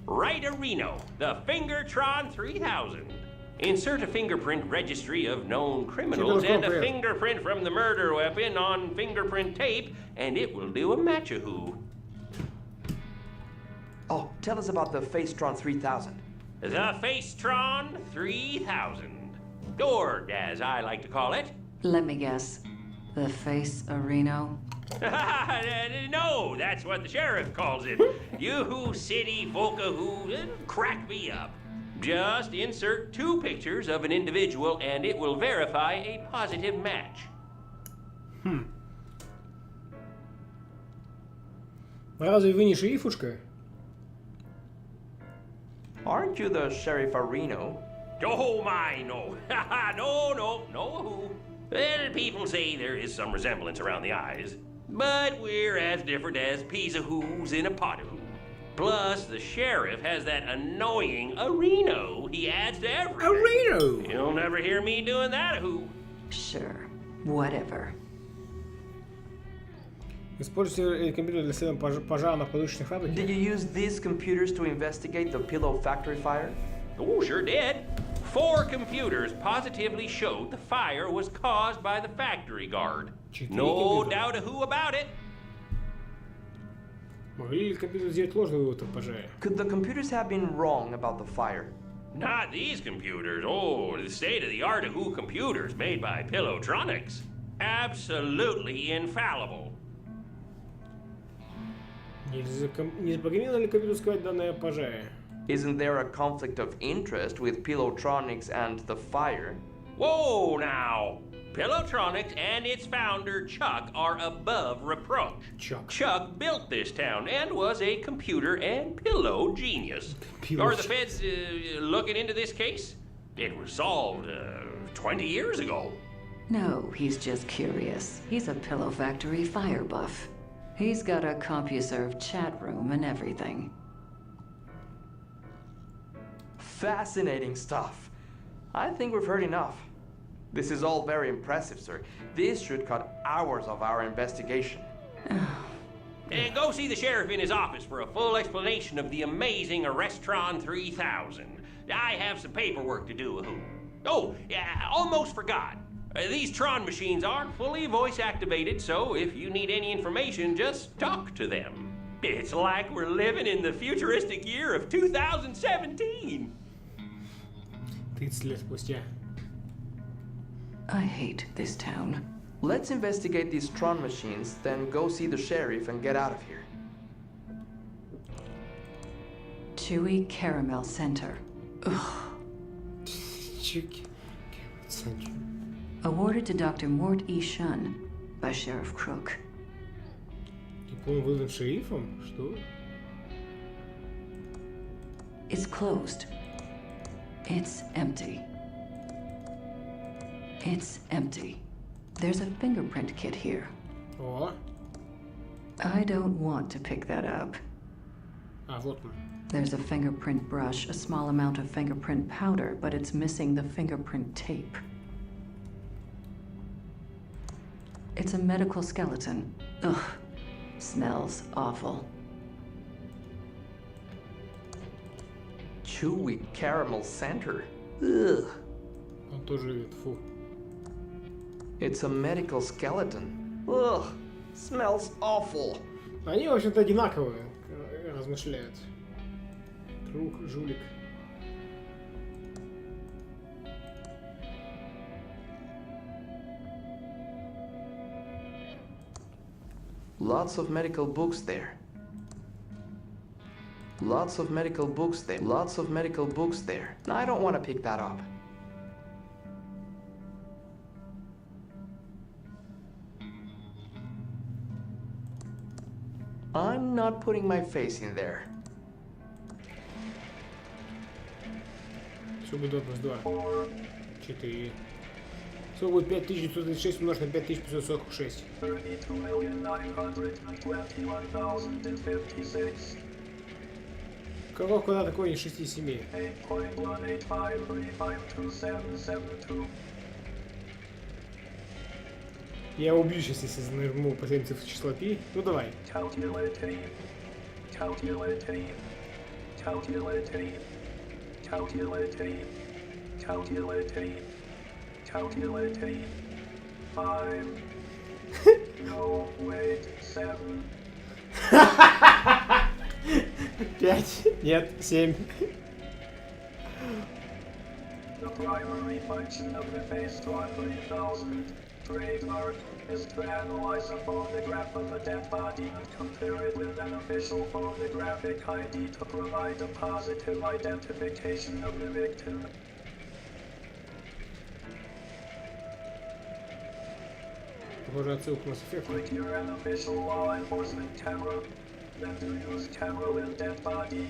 Right-a-reno, the Fingertron 3000. Insert a fingerprint registry of known criminals and a fingerprint from the murder weapon on fingerprint tape, and it will do a match-a-who. Oh, tell us about the Facetron 3000. The Facetron 3000. Or, as I like to call it. Let me guess. The face Areno? No, that's what the sheriff calls it. You city folka who crack me up. Just insert 2 pictures of an individual and it will verify a positive match. Разве вы не шерифушка? Aren't you the Sheriff Areno? Oh my, no. No. Well, people say there is some resemblance around the eyes. But we're as different as peas of who's in a pot of who. Plus, the sheriff has that annoying Areno he adds to everything. Areno! You'll never hear me doing that who. Sure. Whatever. Используйте компьютер для исследования пожара на подушечной фабрике. Did you use these computers to investigate the pillow factory fire? Oh, sure did. 4 computers positively showed the fire was caused by the factory guard. No doubt a who about it. Могли ли компьютеры сделать ложный вывод о пожаре? Could the computers have been wrong about the fire? Not these computers. Oh, the state-of-the-art who computers made by Pillowtronics. Absolutely infallible. Не заблаговременно ли компьютер скрывать данные о пожаре? Isn't there a conflict of interest with Pillowtronics and the fire? Whoa, now! Pillowtronics and its founder, Chuck, are above reproach. Chuck built this town and was a computer and pillow genius. Are the feds looking into this case? It was solved 20 years ago. No, he's just curious. He's a pillow factory fire buff. He's got a CompuServe chat room and everything. Fascinating stuff. I think we've heard enough. This is all very impressive, sir. This should cut hours of our investigation. And go see the sheriff in his office for a full explanation of the amazing Arrestron 3000. I have some paperwork to do. Oh, yeah, almost forgot. These Tron machines are fully voice activated, so if you need any information, just talk to them. It's like we're living in the futuristic year of 2017. 30 лет спустя. I hate this town. Let's investigate these Tron machines, then go see the sheriff and get out of here. Chewy Caramel Center. Ugh. Чуки. Awarded to Dr. Mort E. Shun by Sheriff Crook. Диплом выдан шерифом? Что? It's closed. It's empty. It's empty. There's a fingerprint kit here. О, I don't want to pick that up. а вот он. There's a fingerprint brush, a small amount of fingerprint powder, but it's missing the fingerprint tape. It's a medical skeleton. Ugh. Smells awful. Chewy Caramel Center. Ugh. Он тоже, фу. It's a medical skeleton. Ugh. Smells awful. Они, в общем-то, одинаковые, размышляют. Круг, жулик. Lots of medical books there. Lots of medical books there. Lots of medical books there. I don't want to pick that up. I'm not putting my face in there. Все будет 2 плюс 2. 4. Сколько будет 5936 умножить на 5546? 32,921,056. Какого квадрат такой не 6 и 7? 8.185352772. Я убью сейчас, если нажму последнюю цифру числа π. Ну давай. Calculating. Calculating. Calculating. Calculating. Calculating. Calculating. 5. No, wait, 7. 5. Нет, 7. The primary function of the face 3000 trademark is to analyze a photograph of a dead body and compare it with an official photographic ID to provide a positive identification of the victim. Похоже, отсылка на эффект. Secure an official law enforcement camera, then to use camera with dead body.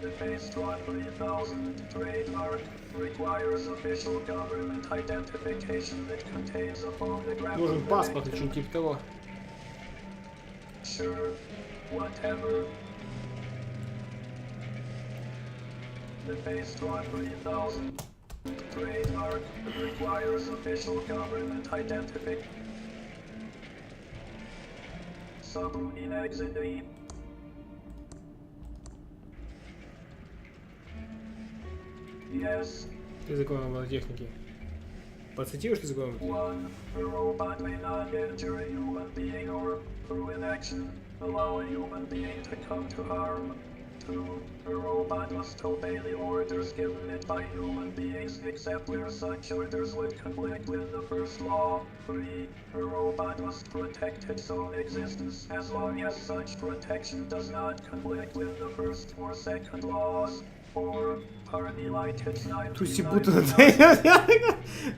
The face 3000 trademark requires official government identification that contains a photograph Нужен of the паспорт или victim. что-нибудь типа того. Sure, whatever. The face 3000 trademark requires official government identification. Subroutine exit E. Yes. Ты закон робототехники. Процитируешь ты закон? 1. A robot may not injure a human being or, through inaction, allow a human being to come to harm. 2. A robot must obey the orders given it by human beings except where such orders would conflict with the first law. 3. A robot must protect its own existence as long as such protection does not conflict with the first or second laws. 4. Party like its 99. Тусибута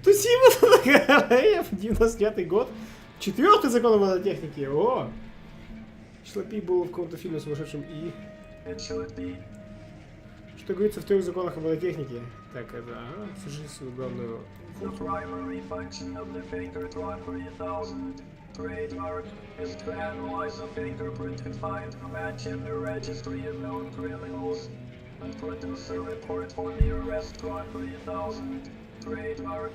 Тусибута 99-й год. 4-й закон робототехники. О! Число пи было в каком-то фильме сумасшедшем И. It should be. Что говорится в 3 законах робототехники? Так, это, слушай свою главную The функцию. primary function of the fingerprint 3000 trademark is to analyze a fingerprint and find a match in the registry of known criminals and produce a report for the arrest 3000 trademark.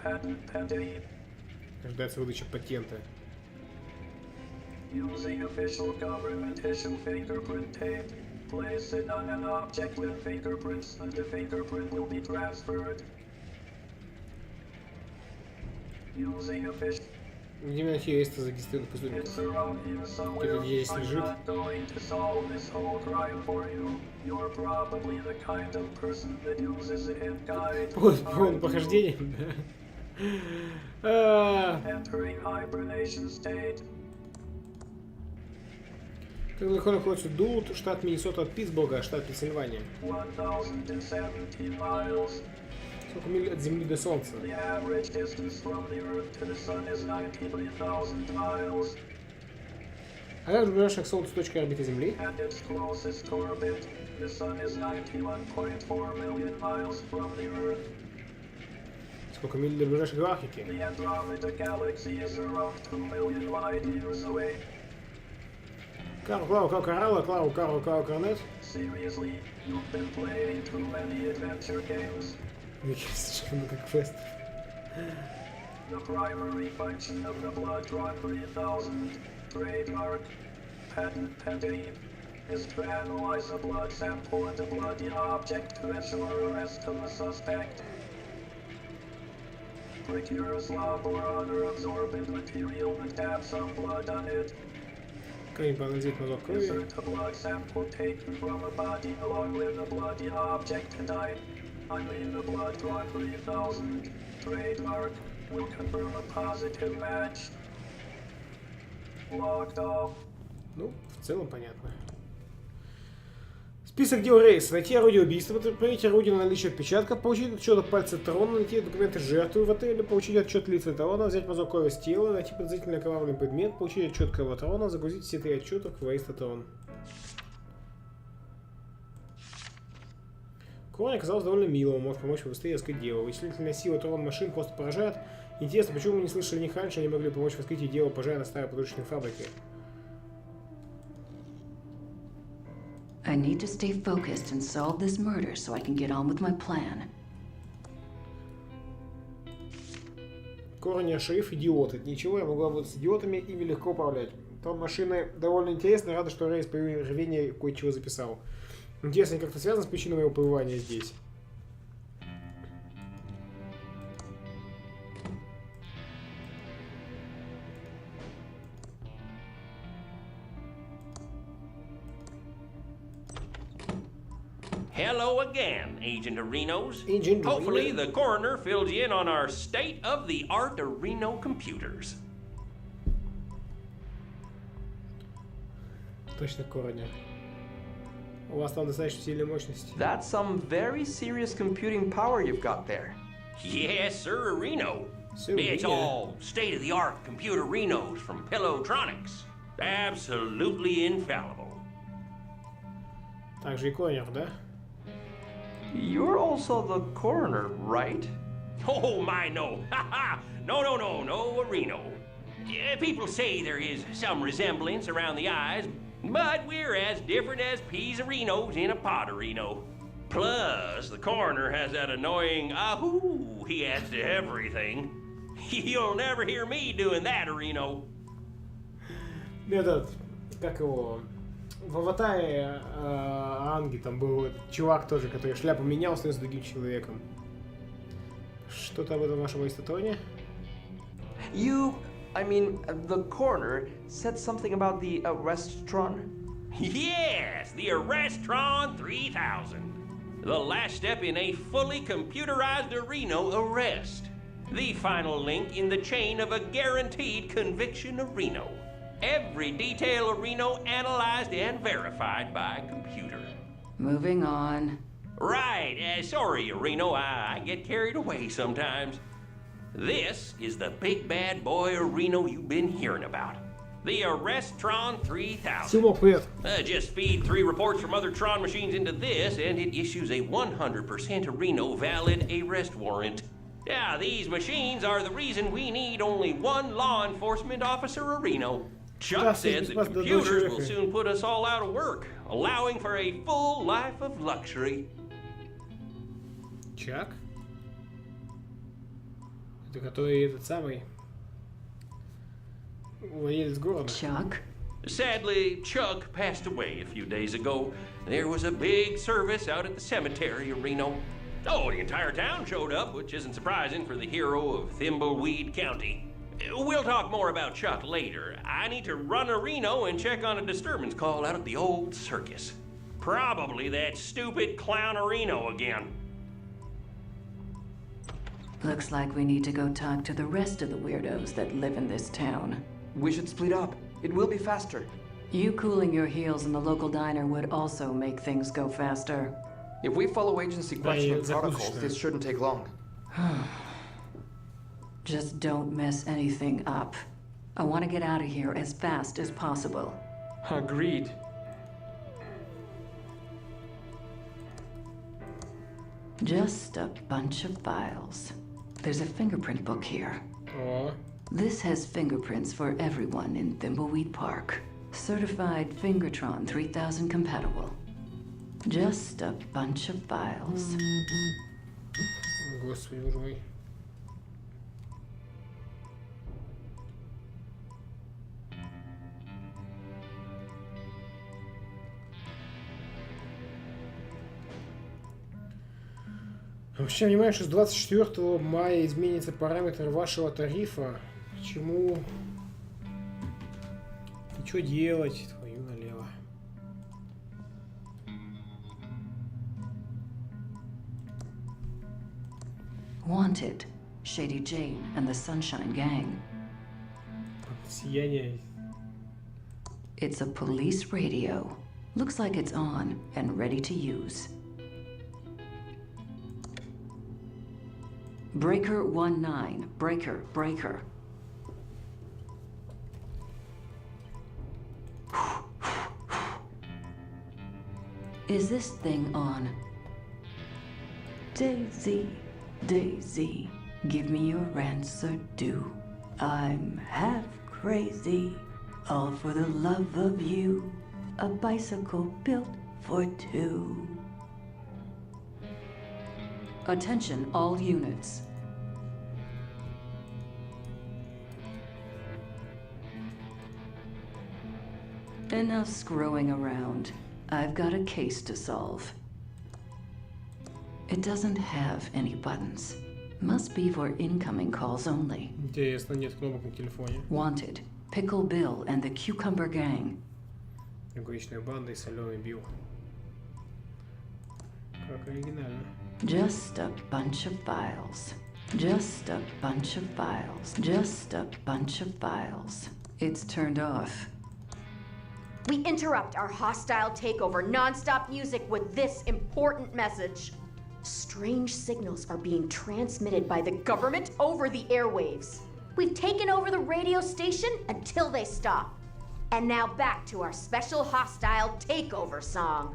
Patent pending. Ожидается выдача патента. Using official government issue fingerprint tape, Place it on an object with fingerprints, and the fingerprint will be transferred. Using a fish. Где у меня есть зарегистрированных It's преступников? around here somewhere. Где-то здесь I'm лежит. not going to solve this whole crime for you. You're probably the kind of person that uses a hint guide. Полное похождение, да. Entering hibernation state. Как далеко находится Дулут, штат Миннесота от Питтсбурга, штат Пенсильвания? 1017 miles. Сколько миль от Земли до Солнца? The average distance from the Earth to the Sun is 93,000 miles. А как ближайшая к Солнцу точка орбиты Земли? And its closest orbit, the Sun is 91.4 million miles from the Earth. Сколько миль до ближайшей галактики? The Andromeda Galaxy is around 2 million light years away. Клару, Корнет. Seriously, you've been playing too many adventure games. Мне кажется, что много квестов. The primary function of the Blood Drawn 3000 trademark patent pending is to analyze a blood sample and a bloody object to ensure arrest of the suspect. Procure a swab or other absorbent material and have some blood on it. Как поанalizировать мазок крови? Insert a blood sample taken from a body along with a bloody object and I mean the Blood Drawn 3000 trademark will confirm a positive match. Logged off. Ну, в целом понятно. Список дел рейса. Найти орудие убийства, проверить орудие на наличие отпечатка, получить отчет от пальца трона, найти документы жертвы в отеле, получить отчет лица трона, взять мазок крови с тела, найти подозрительный окровавленный предмет, получить отчет трона, загрузить все 3 отчета в рейс трон. Корень оказался довольно милым, может помочь быстрее раскрыть дело. Вычислительная сила трон машин просто поражает. Интересно, почему мы не слышали о них раньше, они могли помочь в раскрытии дела пожара на старой подручной фабрике. I need to stay focused and solve this murder so I can get on with my plan. Корень, шериф, идиоты. Ничего, я могу работать с идиотами, ими легко управлять. Трон машины довольно интересно, рада, что Рейс по рвению кое-чего записал. Интересно, как-то связано с причиной моего пребывания здесь. Hello again, Agent Arenos. Agent Hopefully Areno. the coroner filled you in on our state-of-the-art Areno computers. Точно короня. У вас там достаточно сильной мощности. That's some very serious computing power you've got there. Yes, sir, Reno. Sir, It's yeah. all state-of-the-art computer Renos from Pillowtronics. Absolutely infallible. Также и Конер, да? You're also the coroner, right? Oh, my, no. Ha ha! No, Reno. Yeah, people say there is some resemblance around the eyes, but we're as different as peas Renos in a pot Reno. Plus, the coroner has that annoying ahoo he adds to everything. You'll never hear me doing that, Reno. Этот, как его, в Аватаре Анги там был этот чувак тоже, который шляпу менял, становился другим человеком. Что-то об этом в вашем Аристотоне? The coroner said something about the arrestron. Yes, the Arrestron 3000. The last step in a fully computerized Reno arrest. The final link in the chain of a guaranteed conviction Reno. Every detail of Reno analyzed and verified by computer. Moving on. Right, sorry, Reno, I get carried away sometimes. This is the big bad boy Reno you've been hearing about. The Arrestron 3000. Симок, привет. Just feed 3 reports from other Tron machines into this, and it issues a 100% Reno valid arrest warrant. Yeah, these machines are the reason we need only 1 law enforcement officer Reno. Chuck said the computers will soon put us all out of work, allowing for a full life of luxury. Чак? Это который этот самый владелец города. Chuck? Sadly, Chuck passed away a few days ago. There was a big service out at the cemetery, Reno. Oh, the entire town showed up, which isn't surprising for the hero of Thimbleweed County. We'll talk more about Chuck later. I need to run to Reno and check on a disturbance call out at the old circus. Probably that stupid clown Reno again. Looks like we need to go talk to the rest of the weirdos that live in this town. We should split up. It will be faster. You cooling your heels in the local diner would also make things go faster. If we follow agency questioning закусочная. protocols, this shouldn't take long. Just don't mess anything up. I want to get out of here as fast as possible. Agreed. Just a bunch of files. There's a fingerprint book here. О, This has fingerprints for everyone in Thimbleweed Park. Certified Fingertron 3000 compatible. Just a bunch of files. господи, боже мой. Вообще, я понимаю, что с 24 мая изменятся параметры вашего тарифа. Почему? И что делать? Твою налево. Wanted. Shady Jane and the Sunshine Gang. Сияние. It's a police radio. Looks like it's on and ready to use. Breaker 19. Breaker, breaker. Is this thing on? Daisy, Daisy, give me your answer due. I'm half crazy, all for the love of you. A bicycle built for two. Attention, all units. Enough screwing around. I've got a case to solve. It doesn't have any buttons. Must be for incoming calls only. Интересно, нет кнопок на телефоне. Wanted. Pickle Bill and the Cucumber Gang. Эгоичная банда и соленый Билл. Как оригинально. Just a bunch of files. Just a bunch of files. Just a bunch of files. It's turned off. We interrupt our hostile takeover non-stop music with this important message. Strange signals are being transmitted by the government over the airwaves. We've taken over the radio station until they stop. And now back to our special hostile takeover song.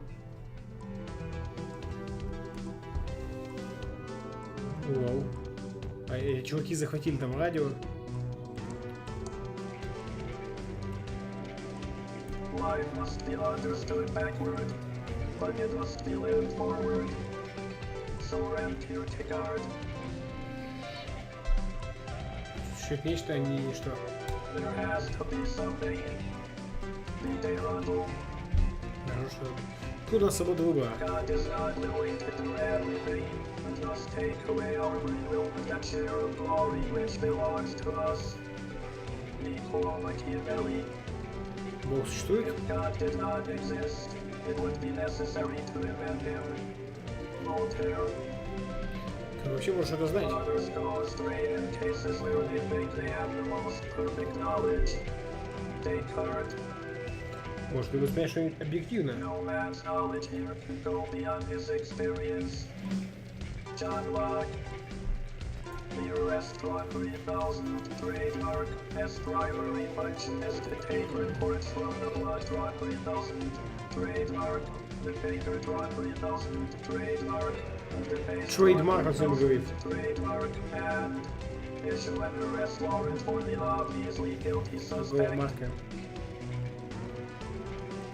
Вау. А чуваки захватили там радио. Life must be understood backward, but it must be lived forward. So rent your ticket. Существует нечто, а не ничто. There has to be something. They run. Потому что тут у нас свобода выбора. God is not willing to do everything, and must take away our free will and that share of glory which belongs to us. Niccolo Machiavelli. Бог существует? If God did not exist, it would be necessary to invent him. Voltaire. Ты вообще можешь это знать? Others go astray in cases where they think they have the most perfect knowledge. Descartes. Может, ты знаешь что-нибудь объективно? No man's knowledge here can go beyond his experience. John Locke. The Restaurant 3000 trademark best rivalry function is to take reports from the Blood Draw 3000 trademark, the Baker Draw 3000 trademark, the Base Trademark, он сам говорит. trademark, and issue an arrest warrant for the obviously guilty suspect. Марка.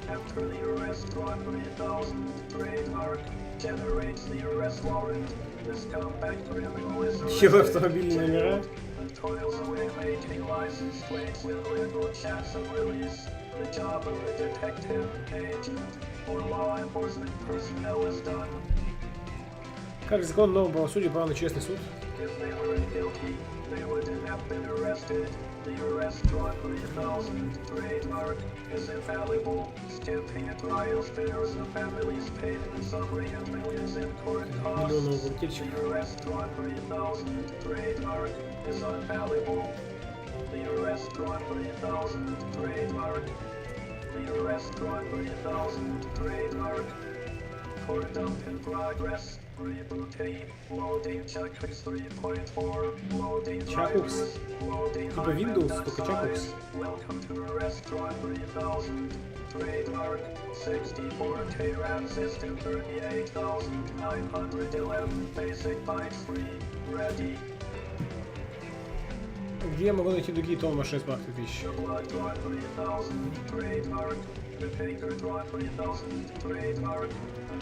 After the Restaurant 3000 trademark generates the arrest warrant, this compact criminal is Его автомобильные номера. and toils away making license plates with little chance of release. the job of a detective agent or law enforcement personnel is done. Как закон нового правосудия, правный честный суд? If they weren't guilty, they wouldn't have been arrested. The arrest drawn 3,000 trademark is invaluable. Skipping a trial spares the families pain and suffering and millions in court costs. The arrest drawn 3,000 trademark is invaluable. The arrest drawn 3,000 trademark. The arrest drawn 3,000 trademark. Court dump in progress. Rebooting. Loading checkbox 3.4. Loading drivers. Loading Типа Windows, только drivers. checkbox. Welcome to restaurant 3000. Trademark 64K RAM system 38,911. Basic bytes free. Ready. Где я могу найти другие тон машин с марк 2000? The blood drawn 3000. Trademark. The finger drawn 3000. Trademark.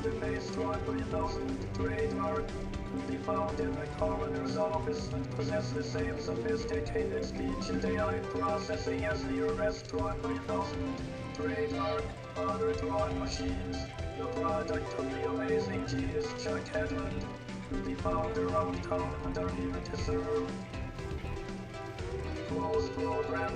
The face drawn 3000. Trademark. Could be found in the coroner's office and possess the same sophisticated speech and AI processing as the arrest drawn 3000. Trademark. Other drawn machines. The product of the amazing genius Chuck Hedlund. Could be found around town and are here to serve. Close program.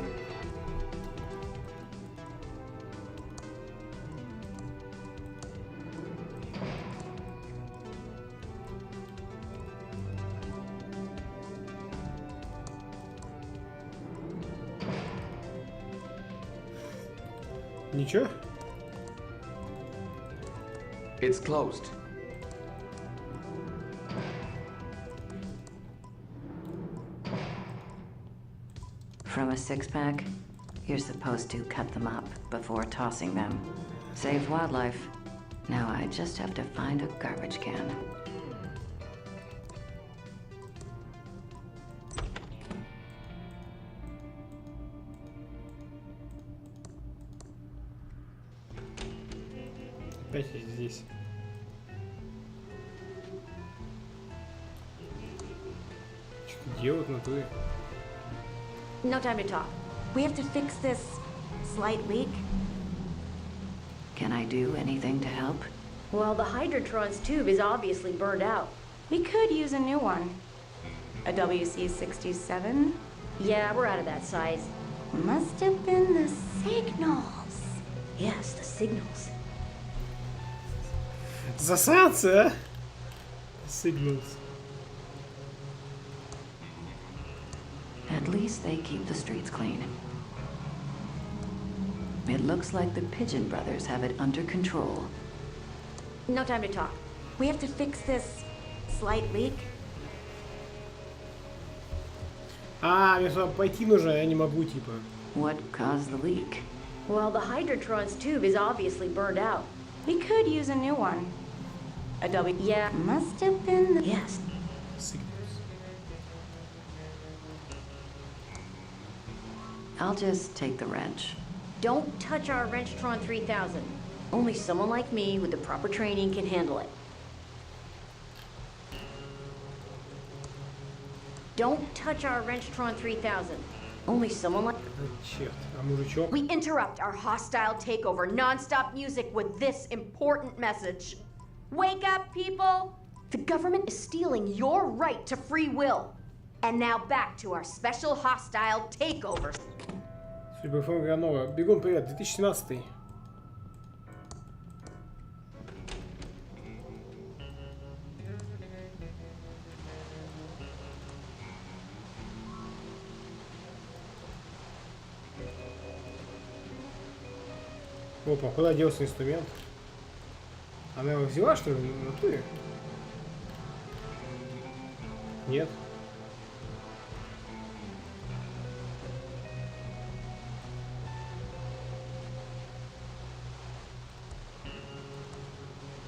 Ничего? It's closed. From a six-pack, you're supposed to cut them up before tossing them. Save wildlife. Now I just have to find a garbage can. Опять здесь. Что делать на туре? No time to talk. We have to fix this slight leak. Can I do anything to help? Well, the Hydrotron's tube is obviously burned out. We could use a new one. A WC-67? Yeah, we're out of that size. Must have been the signals. Yes, the signals. Засранцы, а? Signals. At least they keep the streets clean. It looks like the Pigeon Brothers have it under control. No time to talk. We have to fix this slight leak. А, мне сюда пойти нужно, я не могу, типа. What caused the leak? Well, the Hydrotron's tube is obviously burned out. We could use a new one. A Yeah. Must have been the... Yes. Signals. I'll just take the wrench. Don't touch our Wrenchtron 3000. Only someone like me with the proper training can handle it. Don't touch our Wrenchtron 3000. Only someone like... Черт, а мужичок? We interrupt our hostile takeover non-stop music with this important message. Wake up, people! The government is stealing your right to free will. And now back to our special hostile takeover. Судьба фонга новая. Бегом, привет, 2017. Опа, куда делся инструмент? Она его взяла, что ли, на туре? Нет.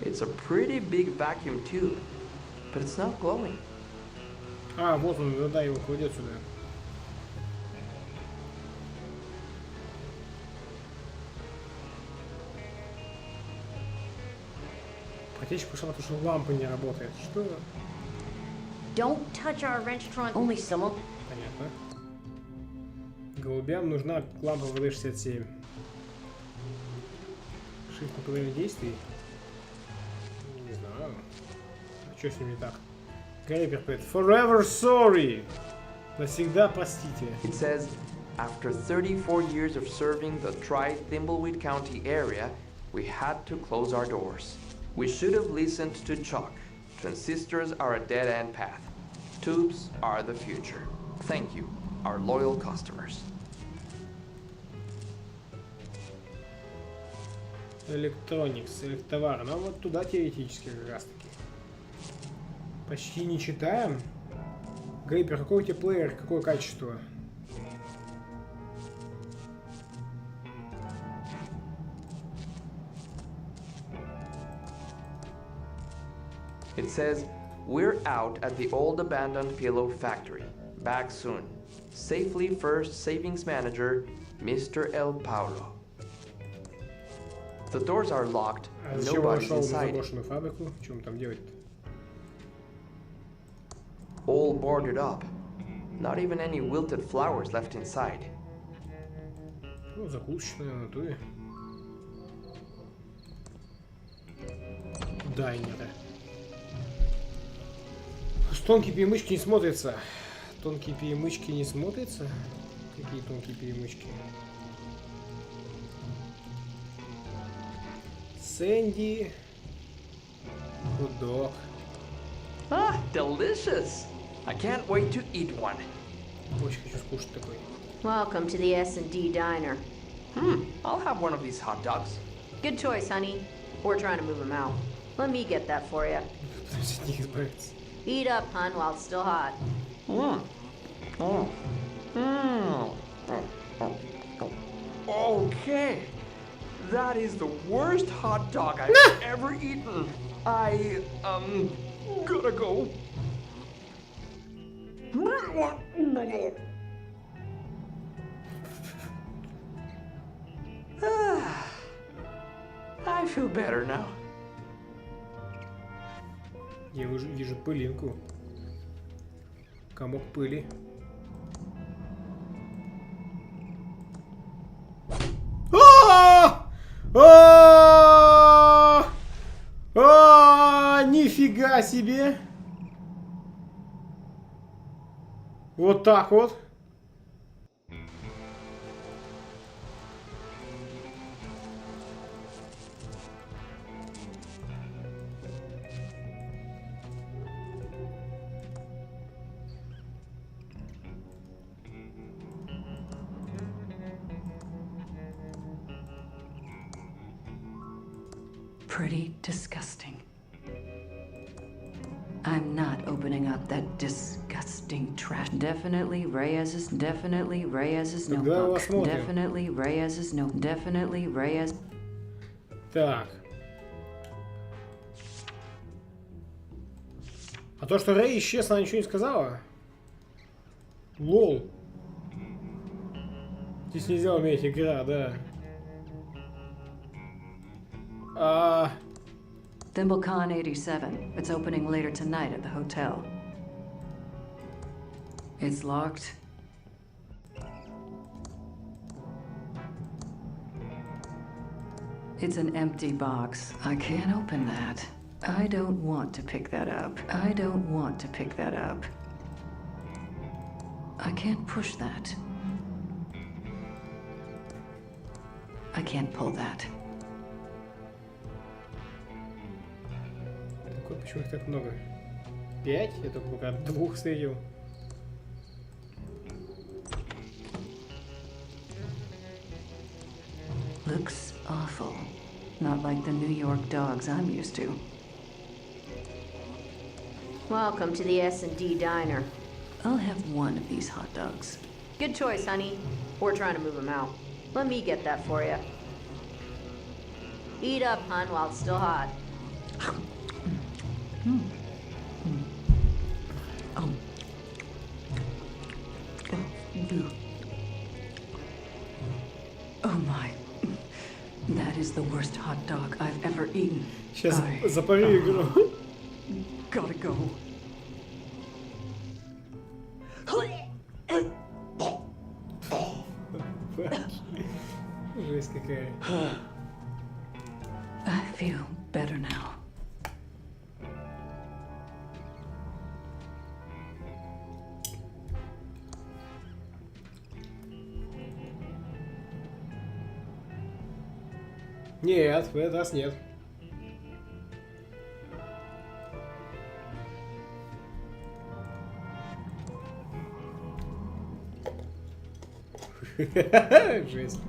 It's a pretty big vacuum tube, but it's not glowing. А, вот он, да, его кладет сюда. Потечка пошла, потому что лампа не работает. Что? Don't touch our Wrenchtron. Only someone... Понятно. Голубям нужна лампа ВД-67. Shift направление действий? Не знаю. А что с ним не так? Грейперпэт. Forever sorry! Навсегда простите. It says, after 34 years of serving the Thimbleweed County area, we had to close our doors. We should have listened to Chuck. Transistors are a dead-end path. Tubes are the future. Thank you, our loyal customers. Electronics, электовар. Ну вот туда теоретически как раз таки. Почти не читаем. Грейпер, какой у тебя плеер, какое качество? It says, we're out at the old abandoned pillow factory. Back soon. Safely First Savings Manager, Mr. El Paulo. The doors are locked. А зачем он Nobody's ушел на inside. заброшенную фабрику? Чем там делать-то? All boarded up. Not even any wilted flowers left inside. Ну, закусочная на натуре. Дайнеры. Тонкие перемычки не смотрятся. Тонкие перемычки не смотрятся? Какие тонкие перемычки? Сэнди. Хот-дог. Ah, delicious! I can't wait to eat one. Очень хочу скушать такой. Welcome to the S&D diner. I'll have one of these hot dogs. Good choice, honey. We're trying to move him out. Let me get that for you. От них избавиться. Eat up, hun, while it's still hot. Okay. That is the worst hot dog I've ever eaten. I, gotta go. I feel better now. Я вижу пылинку. Комок пыли. Нифига себе! Вот так вот. Pretty disgusting. I'm not opening up that disgusting trash. Definitely Reyes's Тогда его notebook. осмотрим. Definitely Reyes's no. Definitely Reyes. Так. А то, что Рэй исчез, она ничего не сказала? Лол. Здесь нельзя уметь игра, да. ThimbleCon 87. It's opening later tonight at the hotel. It's locked. It's an empty box. I can't open that. I don't want to pick that up. I don't want to pick that up. I can't push that. I can't pull that. Такой, почему их так много? 5? Я только пока 2 встретил. Looks awful. Not like the New York dogs I'm used to. Welcome to the S&D diner. I'll have one of these hot dogs. Good choice, honey. We're trying to move him out. Let me get that for you. Eat up, hun, while it's still hot. Oh my. That is the worst hot dog I've ever eaten. Сейчас запарю игру. Gotta go. Жесть какая. feel better now. Нет, в этот раз нет. Жесть.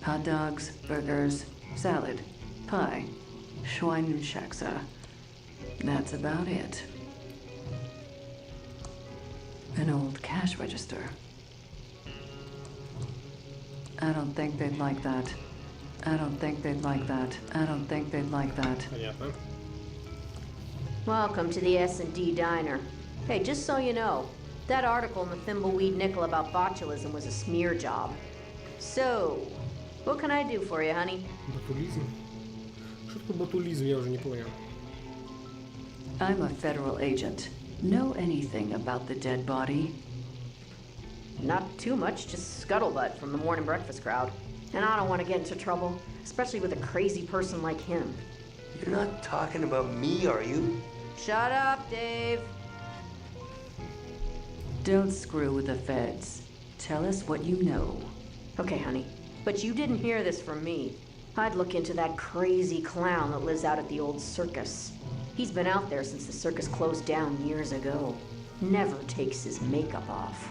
Hot dogs, burgers, salad, pie, Schweinshaxe. That's about it. An old cash register. I don't think they'd like that. I don't think they'd like that. I don't think they'd like that. Понятно. Welcome to the S&D Diner. Hey, just so you know, that article in the Thimbleweed Nickel about botulism was a smear job. So, what can I do for you, honey? Ботулизм? Что такое ботулизм, я уже не понял. I'm a federal agent. Know anything about the dead body? Not too much, just scuttlebutt from the morning breakfast crowd. And I don't want to get into trouble, especially with a crazy person like him. You're not talking about me, are you? Shut up, Dave. Don't screw with the feds. Tell us what you know. Okay, honey, but you didn't hear this from me. I'd look into that crazy clown that lives out at the old circus. He's been out there since the circus closed down years ago. Never takes his makeup off.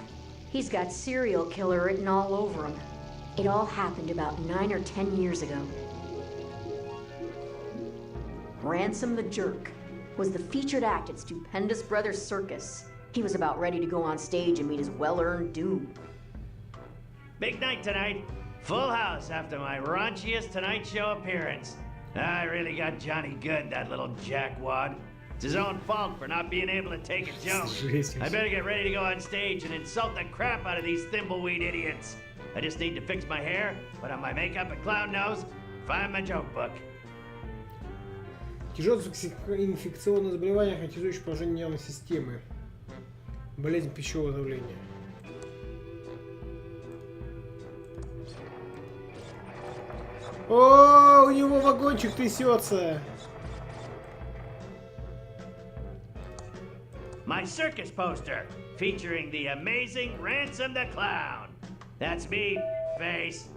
He's got serial killer written all over him. It all happened about 9 or 10 years ago. Ransom the Jerk was the featured act at Stupendous Brothers Circus. He was about ready to go on stage and meet his well-earned doom. Big night tonight. Full house after my raunchiest Tonight Show appearance. I really got Johnny good, that little jackwad. It's his own fault for not being able to take a joke. I better get ready to go on stage and insult the crap out of these thimbleweed idiots. I just need to fix my hair, put on my makeup and clown nose, find my joke book. Тяжелое инфекционное заболевание, характеризующее поражение нервной системы. Болезнь пищевого давления. О, у него вагончик трясется. My circus poster, featuring the amazing Ransom the Clown. That's me, face.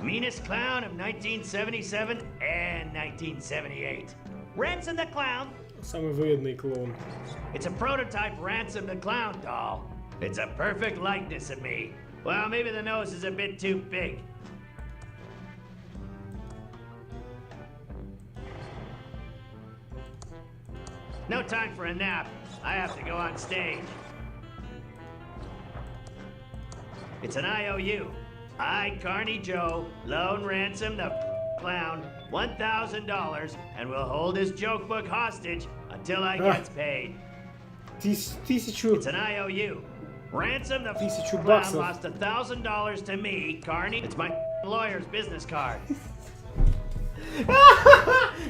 Meanest clown of 1977 and 1978. Ransom the Clown. Самый вредный клоун. It's a prototype Ransom the Clown doll. It's a perfect likeness of me. Well, maybe the nose is a bit too big. No time for a nap. I have to go on stage. It's an IOU. I, Carney Joe, loan Ransom the Clown $1,000 and will hold his joke book hostage until I gets paid. Тысячу. It's an IOU. Ransom the $1000 Clown lost $1,000 to me, Carney. It's my lawyer's business card.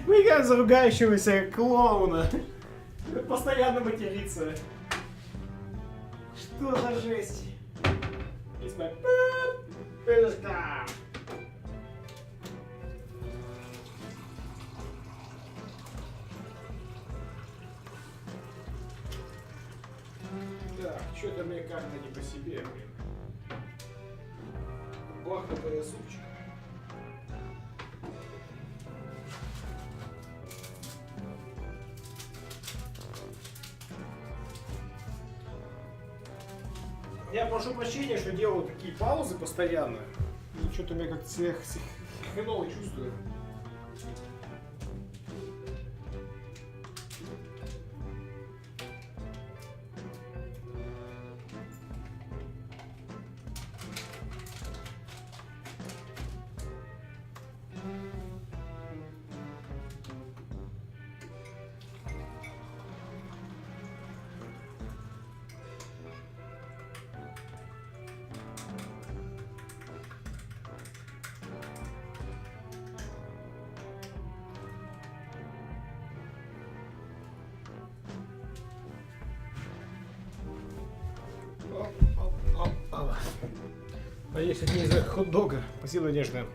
Мы как заругающегося клоуна. Постоянно матерится. Что за жесть? It's my business card. Так, что-то мне как-то не по себе, блин. Бахнутая сучка. Я прошу прощения, что делаю такие паузы постоянно. И что-то меня как-то хреново чувствую. А если это не из-за хот-дога? Спасибо, Надежда.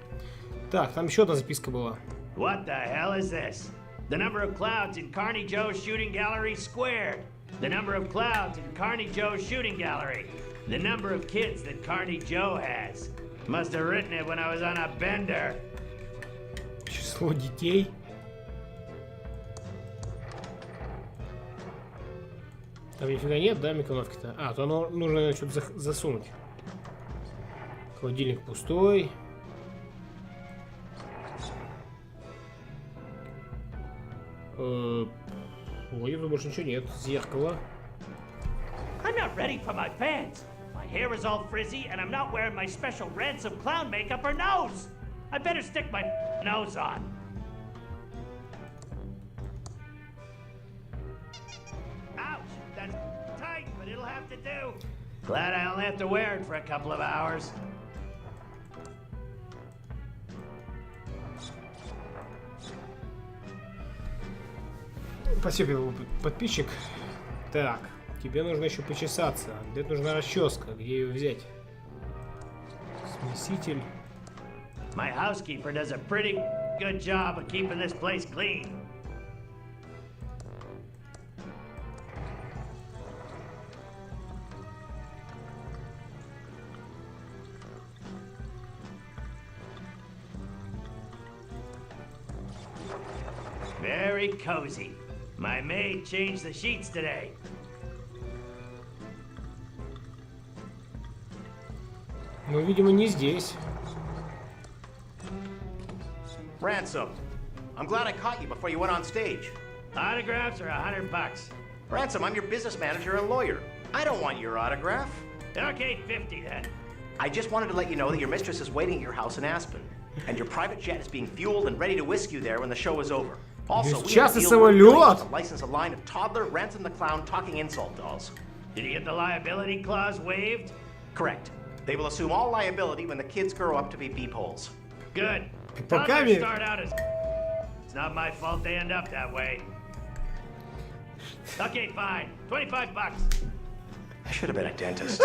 Так, там еще одна записка была. What the hell is this? The number of clouds in Carney Joe's shooting gallery squared. The number of clouds in Carney Joe's shooting gallery. The number of kids that Carney Joe has. Must have written it when I was on a bender. Число детей. Там нифига нет, да, микроволновки-то? А, то оно нужно что-то засунуть. Холодильник пустой. Ой, тут больше ничего нет. Зеркало. I'm not ready for my fans. My hair is all frizzy, and I'm not wearing my special ransom clown makeup or nose. I better stick my nose on. Ouch, that's tight, but it'll have to do. Glad I only have to wear it for a couple of hours. Спасибо, подписчик. Так, тебе нужно еще почесаться. Где нужна расческа? Где ее взять? Смеситель. My housekeeper does a pretty good job of keeping this place clean. Very cozy. My maid changed the sheets today. Ну, видимо, не здесь. Ransom, I'm glad I caught you before you went on stage. Autographs are $100. Ransom, I'm your business manager and lawyer. I don't want your autograph. Okay, 50 then. I just wanted to let you know that your mistress is waiting at your house in Aspen, and your private jet is being fueled and ready to whisk you there when the show is over. Also, we have a deal with Williams to license a line of toddler Ransom the Clown talking insult dolls. Did he get the liability clause waived? Correct. They will assume all liability when the kids grow up to be peepholes. Good. Поками. Toddlers start out as it's not my fault they end up that way. Okay, fine. $25. I should have been a dentist.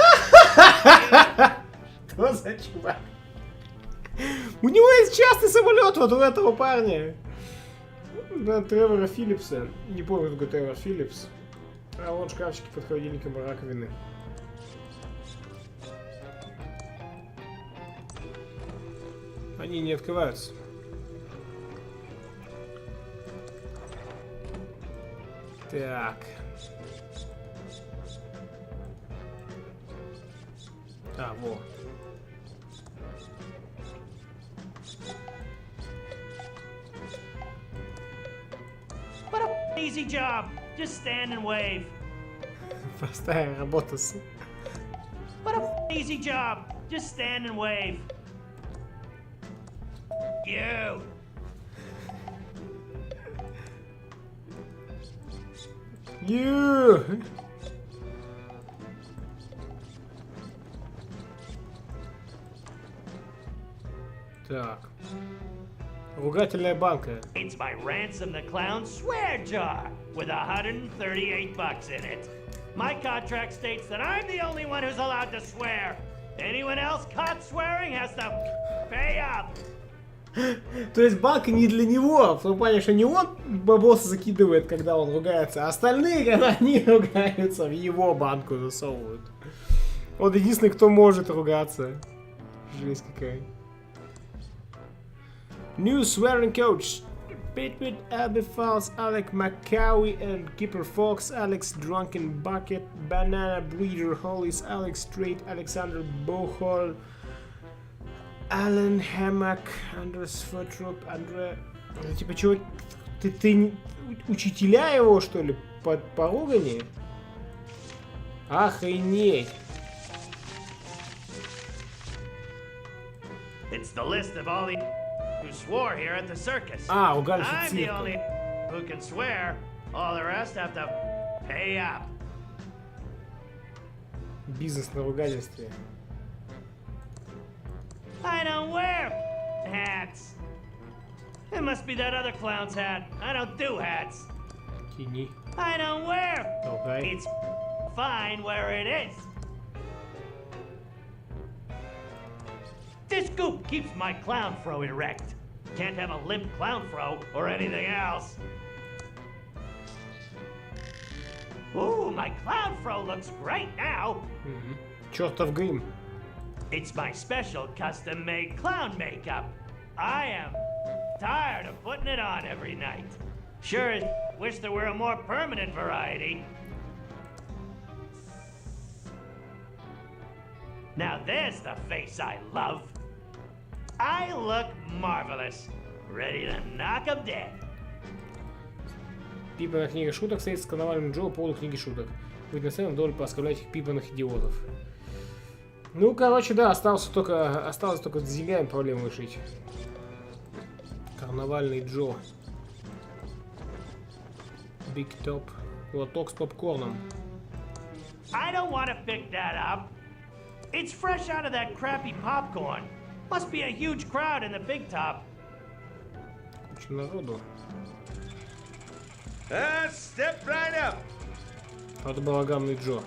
Что за чувак? У него есть частный самолет вот у этого парня. Да, Тревора Филлипса. Не помню, кто Тревор Филлипс. А вон шкафчики под холодильником и раковины. Они не открываются. Так. А, во. What a easy job. Just stand and wave. Простая работа с... What a easy job. Just stand and wave. You. You. Так. Ругательная банка. It's my Ransom the Clown swear jar with $138 in it. My contract states that I'm the only one who's allowed to swear. Anyone else caught swearing has to pay up. То есть банка не для него, в том плане, что не он бабосы закидывает, когда он ругается, а остальные, когда они ругаются, в его банку засовывают. Он единственный, кто может ругаться. Жесть какая. New swearing coach. Pitwood, Abby Falls, Alec McCowie and Kipper Fox, Alex Drunken Bucket, Banana Breeder Hollis, Alex Straight, Alexander Bohol, Alan Hammock, Andres Fotrup, Андре... Это типа чего? Ты учителя его, что ли, по ругани? Охренеть! It's the list of all the who swore here at the circus. А, угадали I'm the цифру. only who can swear. All the rest have to pay up. Бизнес на ругательстве. I don't wear hats. It must be that other clown's hat. I don't do hats. Тяни. I don't wear. Толкай. It's fine where it is. This goop keeps my clown fro erect. Can't have a limp clown fro or anything else. Ooh, my clown fro looks great now. Чертов грим. It's my special custom-made clown makeup. I am tired of putting it on every night. Sure as wish there were a more permanent variety. Now there's the face I love. I look marvelous. Ready to knock 'em dead. Пипана книга шуток стоит с карнавальным Джо по поводу книги шуток. Быть на сцене вдоль пооскорблять этих пипаных идиотов. Ну, короче, да, осталось только с деньгами проблему решить. Карнавальный Джо. Big Top. Лоток с попкорном. I don't want to pick that up. It's fresh out of that crappy popcorn. Must be a huge crowd in the big top. Куча народу. Step right up. Это балаганный Джо.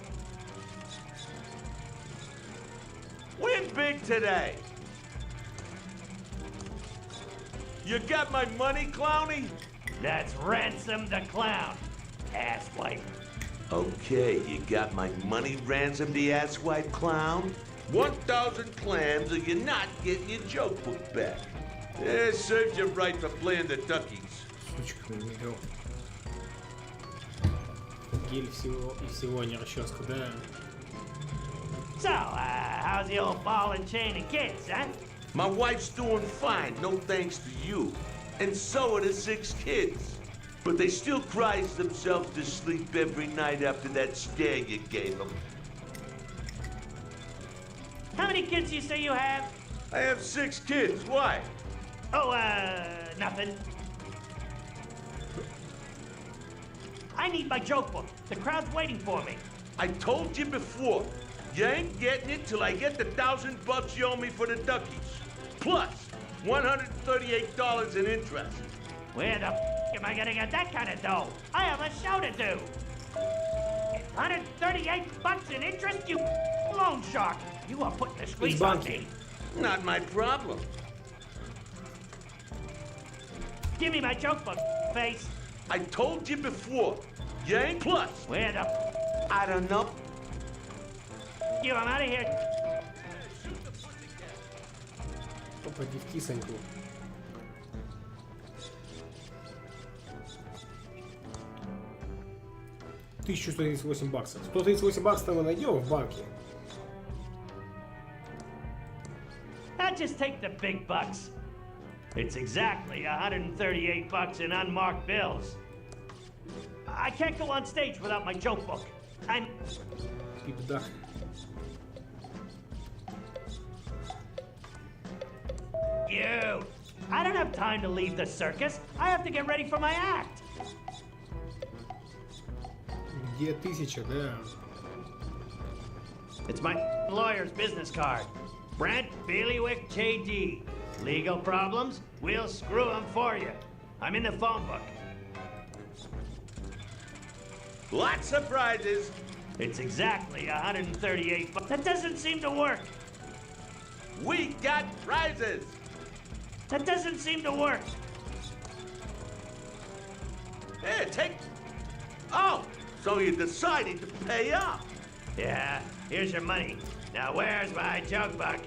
Win big today. You got my money, Clowny? That's Ransom the Clown, asswipe. Okay, you got my money, Ransom the asswipe clown? 1,000 clams or you're not getting your joke book back. It serves you right for playing the duckies. Сучка, не видел. Гель всего не расческа, да. So, how's the old ball and chain and kids, huh? My wife's doing fine, no thanks to you. And so are the 6 kids. But they still cries themselves to sleep every night after that scare you gave them. How many kids you say you have? I have 6 kids, why? Oh, nothing. I need my joke book. The crowd's waiting for me. I told you before, you ain't getting it till I get the $1,000 you owe me for the duckies. Plus, $138 in interest. Where the am I gonna get that kind of dough? I have a show to do. $138 in interest, you loan shark. You are putting the squeeze on me. Not my problem. Give me my joke book, face. I told you before, you ain't plus. Where the I don't know. you? I'm out of here. Попади в кисоньку. $1138. $138 мы найдем в банке. I'll just take the big bucks. It's exactly $138 in unmarked bills. I can't go on stage without my joke book. I'm... Пиздак. You! I don't have time to leave the circus. I have to get ready for my act. Где 1000, да? It's my lawyer's business card. Brent Bailiwick J.D. Legal problems? We'll screw them for you. I'm in the phone book. Lots of prizes. It's exactly $138. That doesn't seem to work. We got prizes. That doesn't seem to work. Here, take... Oh, so you decided to pay up. Yeah, here's your money. Now where's my joke book?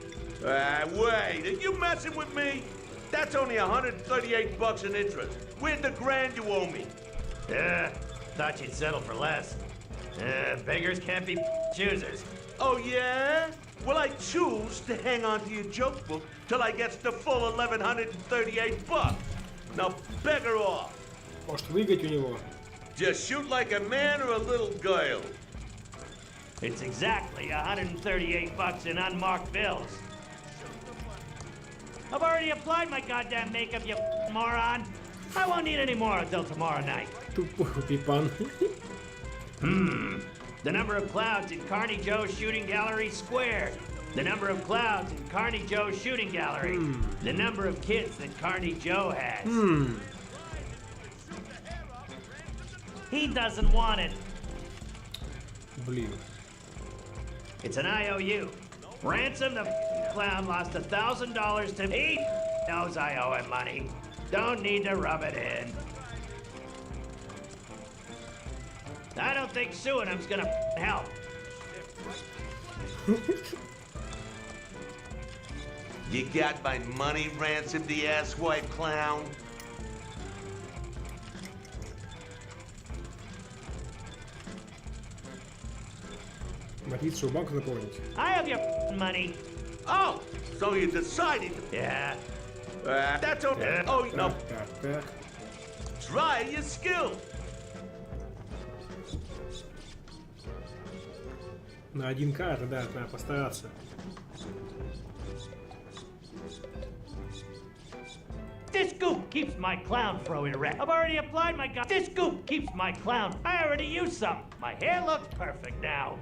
Wait, are you messing with me? That's only $138 in interest. Where's the grand you owe me? Thought you'd settle for less. Beggars can't be choosers. Oh, yeah? Well, I choose to hang on to your joke book till I get the full $1,138. Now, beggar off. Может выиграть у него? Just shoot like a man or a little girl. It's exactly $138 in unmarked bills. I've already applied my goddamn makeup, you moron. I won't need any more until tomorrow night. Тупой пипан. The number of clouds in Carney Joe's shooting gallery squared. The number of clouds in Carney Joe's shooting gallery. The number of kids that Carney Joe has. He doesn't want it. Блин. It's an IOU. Ransom the clown lost $1,000 to me. He knows I owe him money. Don't need to rub it in. I don't think suing him's gonna help. You got my money ransomed, the asswipe clown? Мотивацию банка наполнить. I have your money. Oh, so you decided. Yeah. That's okay. Oh, no. Так. Try your skill. На 1К, да, надо постараться. This goop keeps my clown fro erect. I've already applied my gun. This goop keeps my clown. I already used some. My hair looks perfect now.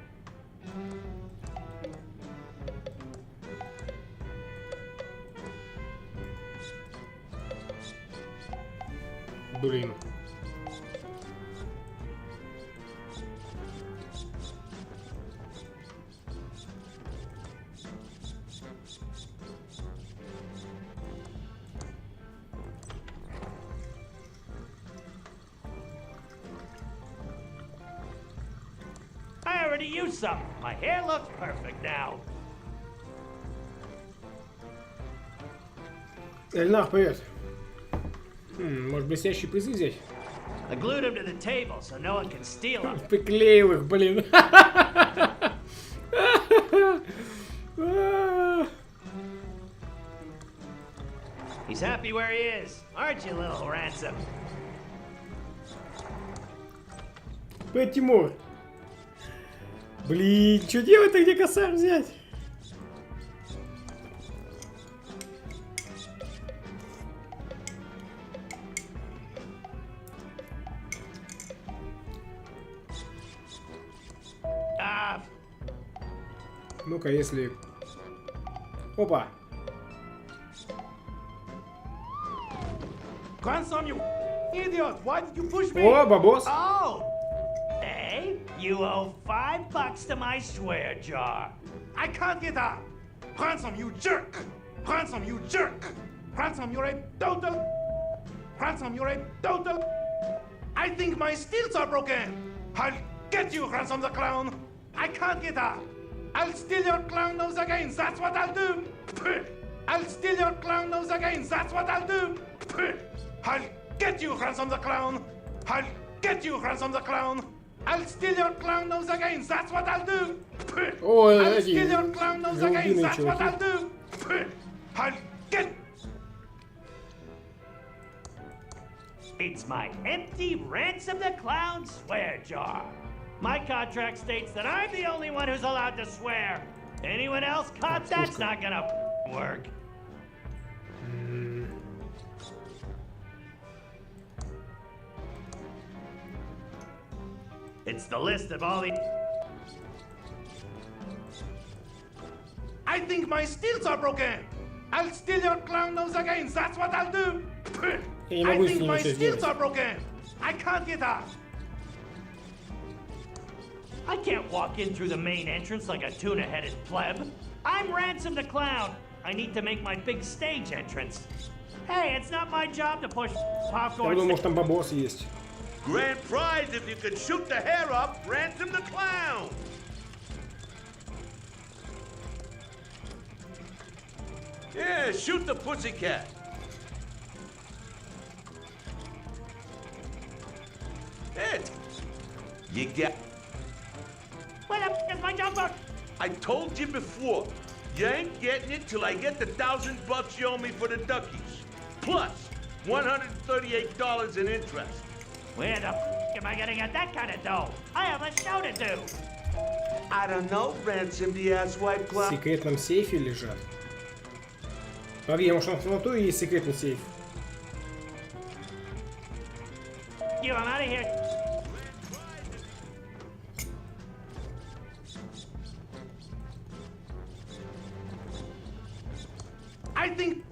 Блин. I already used some. My hair looks perfect now. Эльнар, привет. Может, блестящие призы взять? I glued him to the table so no one can steal him. Приклеил их, блин. He's happy where he is, aren't you, little ransom? Привет, Тимур. Блин, что делать-то, где косарь взять? Ну-ка, если... Опа! Grandson, you idiot! Why did you push me? О, бабос! Oh! Hey, you owe $5 to my swear jar. I can't get up! Ransom, you jerk! Ransom, you jerk! Ransom, you're a total... Ransom, you're a total... I think my steels are broken! I'll get you, Ransom the Clown! I can't get up! I'll steal your clown nose again, that's what I'll do! I'll steal your clown nose again, that's what I'll do! I'll get you, Ransom the Clown! I'll get you, Ransom the Clown! I'll steal your clown nose again, that's what I'll do! I'll steal your clown nose again, that's what I'll do! I'll get... It's my empty Ransom the Clown swear jar. My contract states that I'm the only one who's allowed to swear. Anyone else caught, that's not gonna work. It's the list of all the... I think my steels are broken! I'll steal your clown nose again, that's what I'll do! I think my steels are broken! I can't get out! I can't walk in through the main entrance like a tuna-headed pleb. I'm Ransom the Clown. I need to make my big stage entrance. Hey, it's not my job to push popcorn. Я думал, может, там бабос есть. Grand prize if you can shoot the hair up, Ransom the Clown! Yeah, shoot the pussycat. It. You get... Where the f is my jump book? I told you before, you ain't getting it till I get the $1,000 you owe me for the duckies. Plus, $138 in interest. Where the f am I gonna get that kind of dough? I have a show to do. I don't know, Ransom the asswipe В clown. секретном сейфе лежат. Погоди, может, он в натуре есть секретный сейф? You, I'm out of here. I think...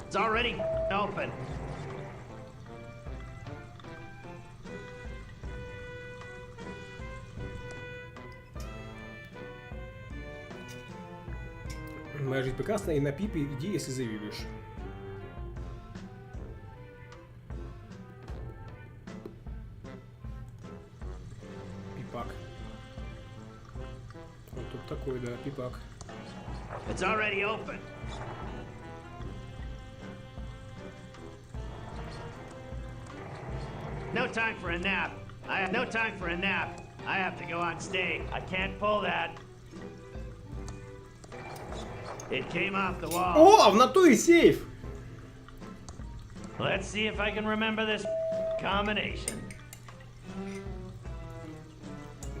It's already open. Моя жизнь прекрасна, и на Пипе иди, если завидуешь. Пипак. Вот тут такой, да, пипак. It's already open. No time for a nap. I have no time for a nap. I have to go on stage. I can't pull that. It came off the wall. О, в натуре сейф! Let's see if I can remember this combination.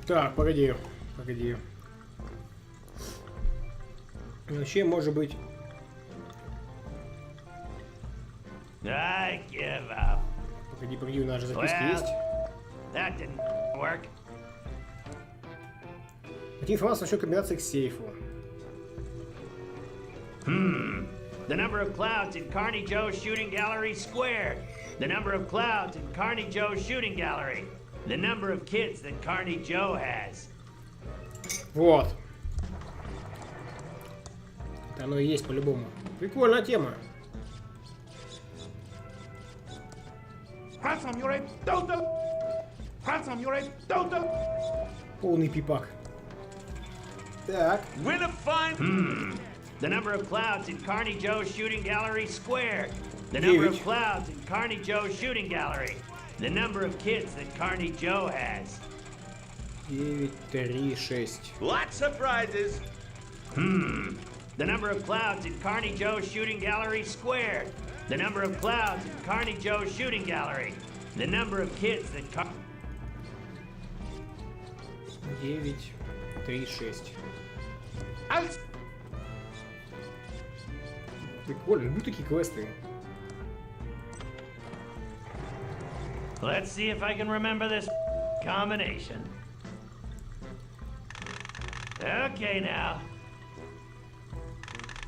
Так, погоди. Вообще, может быть... I give up. Погоди, у нас же записки есть. That didn't work. Найти информацию насчет комбинации к сейфу. The number of clouds in Carney Joe's shooting gallery squared. The number of clouds in Carney Joe's shooting gallery. The number of kids that Carney Joe has. Вот. Это оно и есть по-любому. Прикольная тема. Полный пипак. Так. The number of clouds in Carney Joe's shooting gallery squared. The number of clouds in Carney Joe's shooting gallery. The number of kids that Carney Joe has. 9, 3, 6. Lots of prizes. The number of clouds in Carney Joe's shooting gallery squared. The number of clouds in Carney Joe's shooting gallery. The number of kids that 9, 3, 6. Прикольно, будут такие квесты. Let's see if I can remember this combination. Okay now.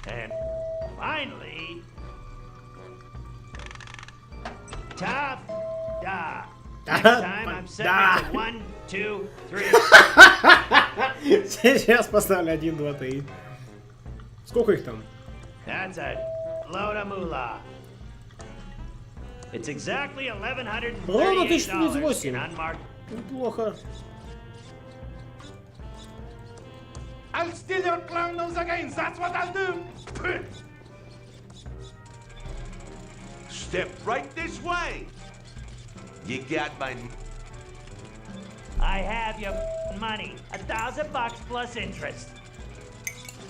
And finally, tough da. Next time I'm setting it to 1, 2, 3. Сейчас поставлю 1, 2, 3. Сколько их там? That's a load of moolah. It's exactly $1,138 in unmarked. Неплохо. I'll steal your clown nose again, that's what I'll do! Step right this way. You got my... I have your money. $1,000 plus interest.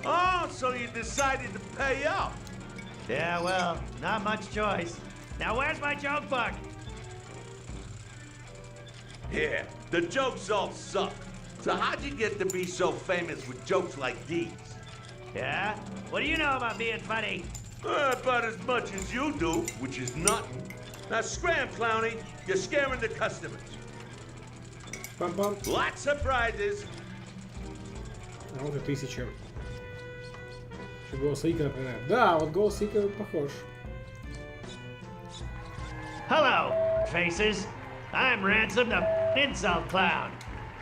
Oh, so you decided to pay up. Yeah, well, not much choice. Now where's my joke book? Yeah, the jokes all suck. So how'd you get to be so famous with jokes like these? Yeah? What do you know about being funny? About as much as you do, which is nothing. Now scram, Clowny. You're scaring the customers. Пам-пам. Lots of prizes. Вот и 1000. Голос Ика напоминает. Да, вот голос Ика похож. Hello, faces. I'm Ransom, the insult clown.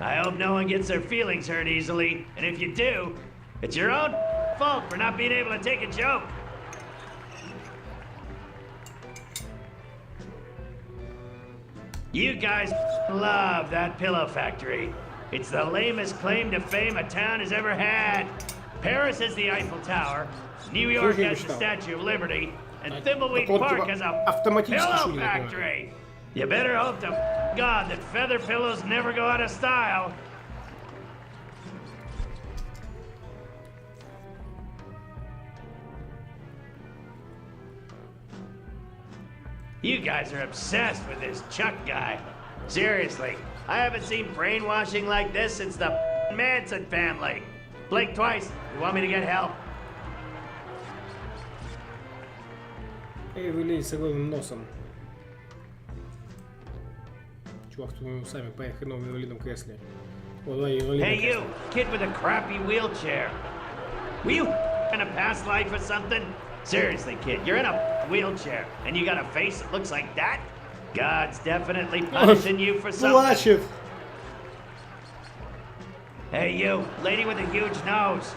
I hope no one gets their feelings hurt easily, and if you do, it's your own fault for not being able to take a joke. You guys love that pillow factory. It's the lamest claim to fame a town has ever had. Paris has the Eiffel Tower, New York has the Statue of Liberty, and Thimbleweed Park has a pillow factory. You better hope to God that feather pillows never go out of style. You guys are obsessed with this Chuck guy. Seriously, I haven't seen brainwashing like this since the Manson family. Blink twice. You want me to get help? Эй, вы лезь с огромным носом. Чувак, тут мы сами поехали в инвалидном кресле. О, да, инвалидное Hey, кресло. you, kid with a crappy wheelchair. Were you in a past life or something? Seriously, kid, you're in a wheelchair and you got a face that looks like that? God's definitely punishing you for something. Плачет. Hey, you, lady with a huge nose.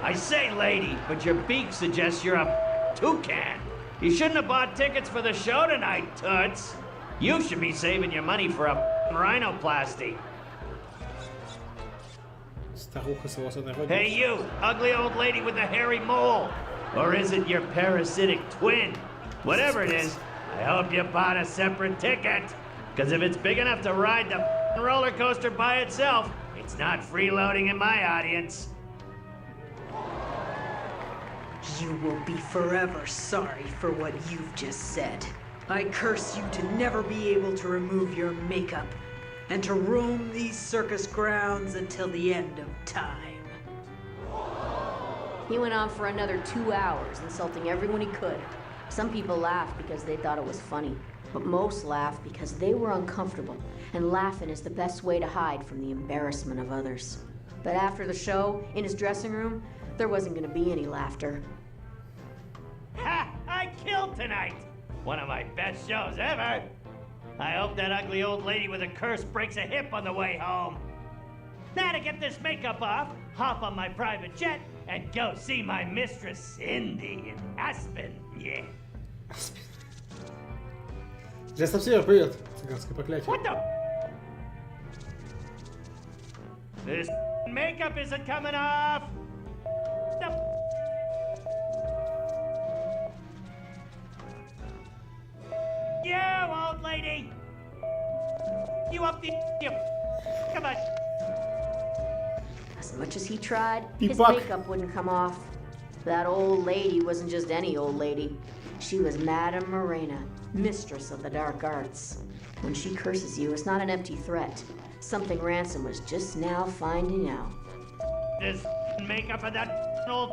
I say lady, but your beak suggests you're a toucan. You shouldn't have bought tickets for the show tonight, Toots. You should be saving your money for a rhinoplasty. Hey you, ugly old lady with the hairy mole. Or is it your parasitic twin? Whatever it is, I hope you bought a separate ticket. Because if it's big enough to ride the roller coaster by itself, it's not freeloading in my audience. You will be forever sorry for what you've just said. I curse you to never be able to remove your makeup and to roam these circus grounds until the end of time. He went on for another 2 hours, insulting everyone he could. Some people laughed because they thought it was funny, but most laughed because they were uncomfortable, and laughing is the best way to hide from the embarrassment of others. But after the show, in his dressing room, there wasn't going to be any laughter. Ha! I killed tonight! One of my best shows ever! I hope that ugly old lady with a curse breaks a hip on the way home. Now to get this makeup off, hop on my private jet and go see my mistress Cindy in Aspen. Yeah. Джастин Север, привет. Цыганское проклятие. What the? This makeup isn't coming off. You old lady. You up the you. Come on. As much as he tried, Be his back. makeup wouldn't come off. That old lady wasn't just any old lady. She was Madame Morena, mistress of the dark arts. When she curses you, it's not an empty threat. Something Ransom was just now finding out. This makeup of that old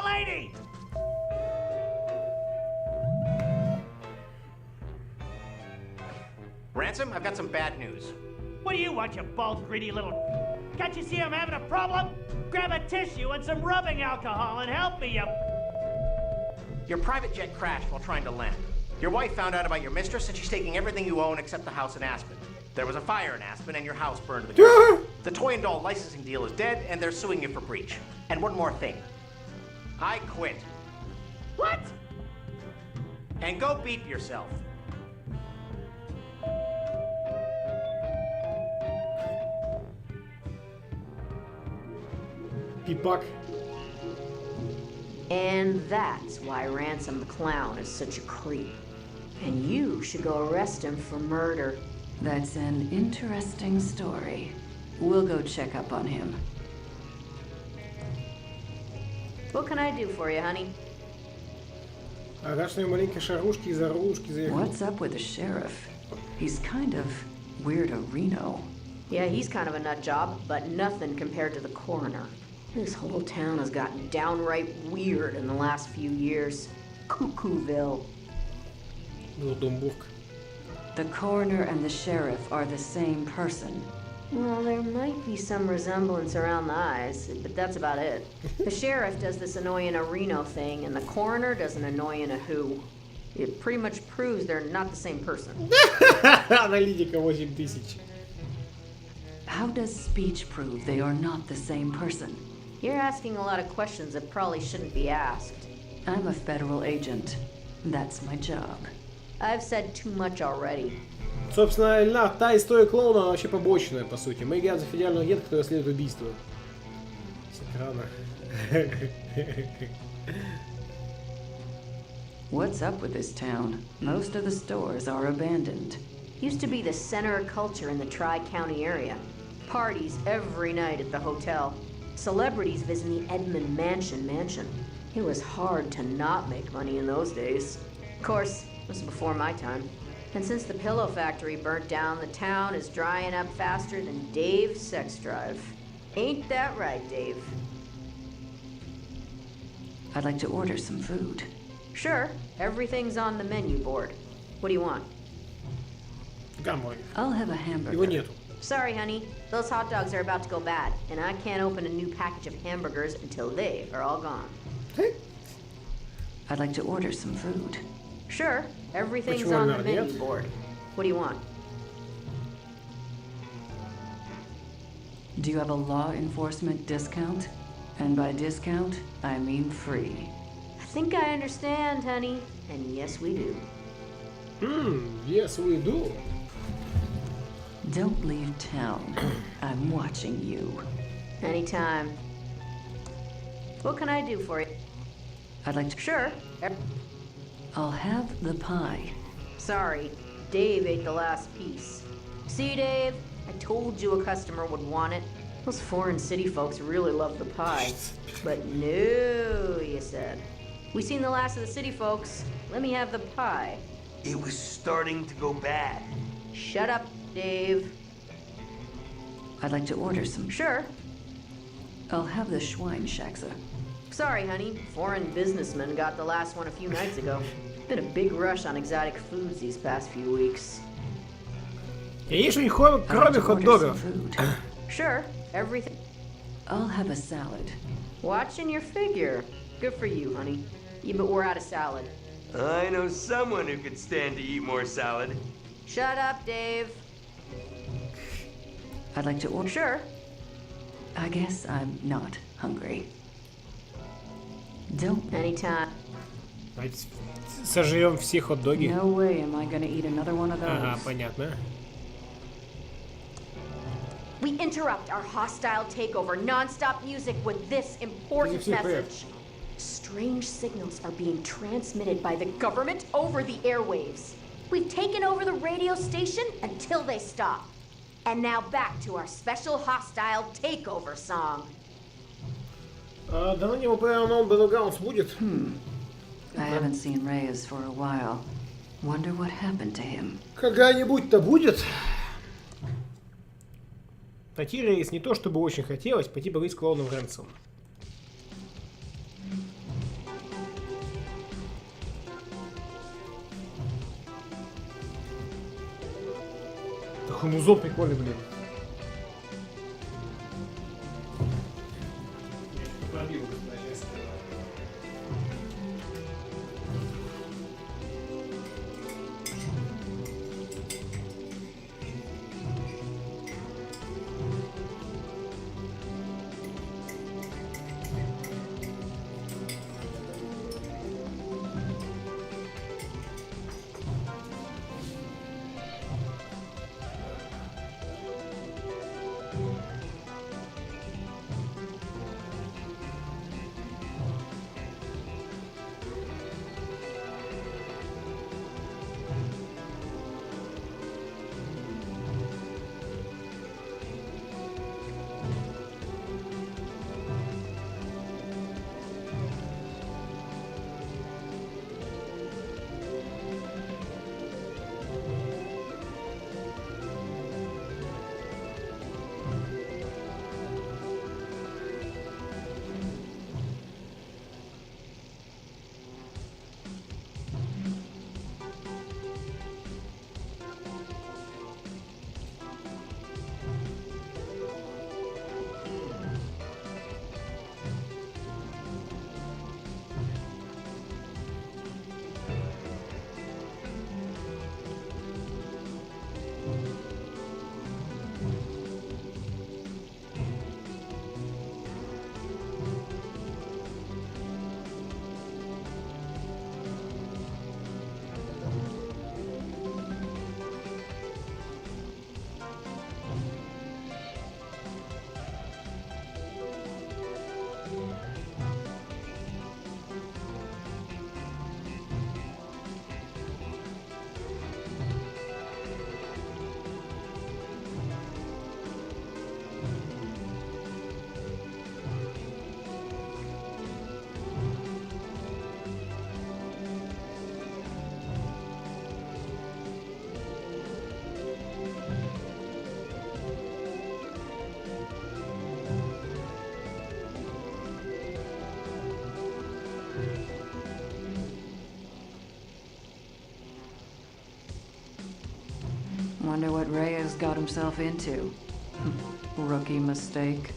lady. Ransom, I've got some bad news. What do you want, you bald, greedy little... Can't you see I'm having a problem? Grab a tissue and some rubbing alcohol and help me, you... Your private jet crashed while trying to land. Your wife found out about your mistress and she's taking everything you own except the house in Aspen. There was a fire in Aspen and your house burned to the ground. The toy and doll licensing deal is dead and they're suing you for breach. And one more thing. I quit. What? And go beep yourself. Пипак. And that's why Ransom the Clown is such a creep. And you should go arrest him for murder. That's an interesting story. We'll go check up on him. What can I do for you, honey? Агашные маленькие шарушки из орлушки заехали. What's up with the sheriff? He's kind of weirdo Reno. Yeah, he's kind of a nut job, but nothing compared to the coroner. This whole town has gotten downright weird in the last few years. Cuckooville. Лудомбург. The coroner and the sheriff are the same person. Well, there might be some resemblance around the eyes, but that's about it. The sheriff does this annoying a Reno thing, and the coroner does an annoying a who. It pretty much proves they're not the same person. Аналитика 8000. How does speech prove they are not the same person? You're asking a lot of questions that probably shouldn't be asked. I'm a federal agent. That's my job. I've said too much already. Собственно, та история клоуна, она вообще побочная, по сути. Мы играем за федерального агента, который расследует убийство. С экрана. What's up with this town? Most of the stores are abandoned. Used to be the center of culture in the Tri-County area. Parties every night at the hotel. Celebrities visiting the Edmond mansion. It was hard to not make money in those days. Of course, this was before my time. And since the pillow factory burnt down, the town is drying up faster than Dave's sex drive. Ain't that right, Dave? I'd like to order some food. Sure, everything's on the menu board. What do you want? Гамбургер. I'll have a hamburger. Его нету. Sorry, honey. Those hot dogs are about to go bad, and I can't open a new package of hamburgers until they are all gone. I'd like to order some food. Sure, everything's Почему on the она menu нет? board. What do you want? Do you have a law enforcement discount? And by discount, I mean free. I think I understand, honey. And yes, we do. Yes, we do. Don't leave town. I'm watching you. Anytime. What can I do for you? I'd like to... Sure. I'll have the pie. Sorry, Dave ate the last piece. See, Dave? I told you a customer would want it. Those foreign city folks really love the pie. But no, you said. We seen the last of the city folks. Let me have the pie. It was starting to go bad. Shut up, Dave. I'd like to order some. Sure. I'll have the Schweinshaxe. Sorry, honey. Foreign businessmen got the last one a few nights ago. Been a big rush on exotic foods these past few weeks. Я ешь кроме хот-догов. Sure, everything. I'll have a salad. Watching your figure. Good for you, honey. Yeah, but we're out of salad. I know someone who could stand to eat more salad. Shut up, Dave. I'd like to order. Sure. I guess I'm not hungry. Don't. Anytime. Давайте сожрем все хот-доги. No way am I gonna eat another one of those. Ага, понятно. We interrupt our hostile takeover non-stop music with this important message. Strange signals are being transmitted by the government over the airwaves. We've taken over the radio station until they stop. And now back to our special hostile takeover song. Да на него прямо Battlegrounds будет. I haven't seen Reyes for a while. Wonder what happened to him. Когда-нибудь-то будет. Найти Рейс не то, чтобы очень хотелось пойти поговорить с клоуном Рэнсом. Такой музон прикольный, блин. Wonder what Reyes got himself into. Rookie mistake.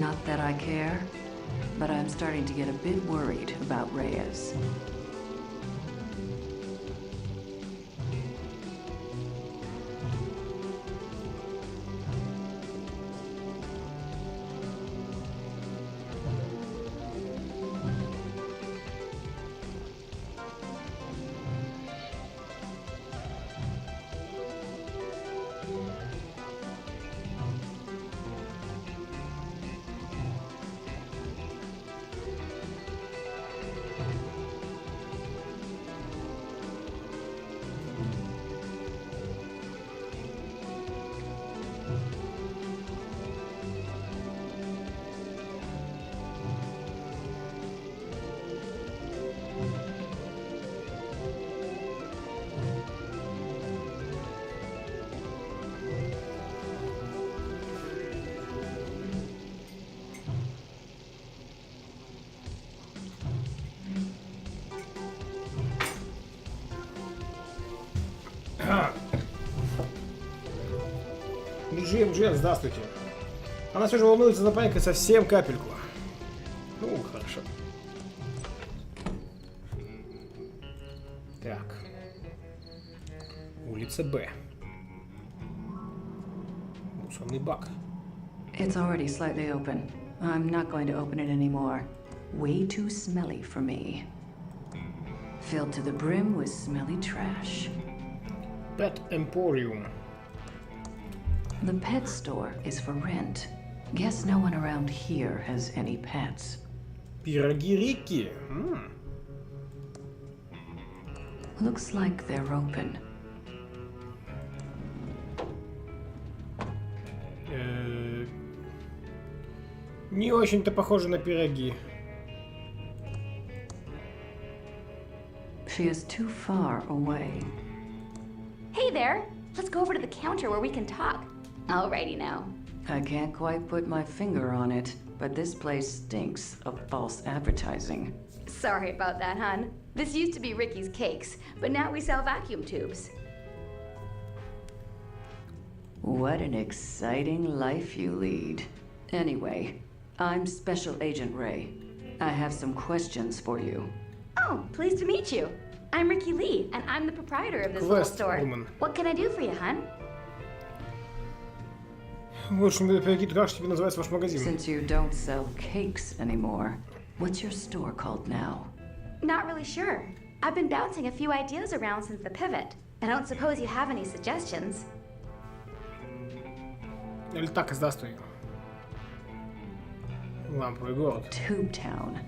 Not that I care, but I'm starting to get a bit worried about Reyes. Джем, здравствуйте. Она все же волнуется за паникой совсем капельку. Ну, хорошо. Так. Улица Б. Мусорный бак. It's already slightly open. I'm not going to open it anymore. Way too smelly for me. Filled to the brim with smelly trash. Pet Emporium. The pet store is for rent. Guess no one around here has any pets. Пироги Рикки. Looks like they're open. Не очень-то похоже на пироги. She is too far away. Hey there! Let's go over to the counter where we can talk. Alrighty now. I can't quite put my finger on it, but this place stinks of false advertising. Sorry about that, hon. This used to be Ricky's Cakes, but now we sell vacuum tubes. What an exciting life you lead. Anyway, I'm Special Agent Ray. I have some questions for you. Oh, pleased to meet you. I'm Ricky Lee, and I'm the proprietor of this little store. Woman. What can I do for you, hon? В общем, пироги, как же тебе называется ваш магазин? Since you don't sell cakes anymore, what's your store called now? Not really sure. I've been bouncing a few ideas around since the pivot. I don't suppose you have any suggestions. Или так, здравствуй. Ламповый город. Tubetown.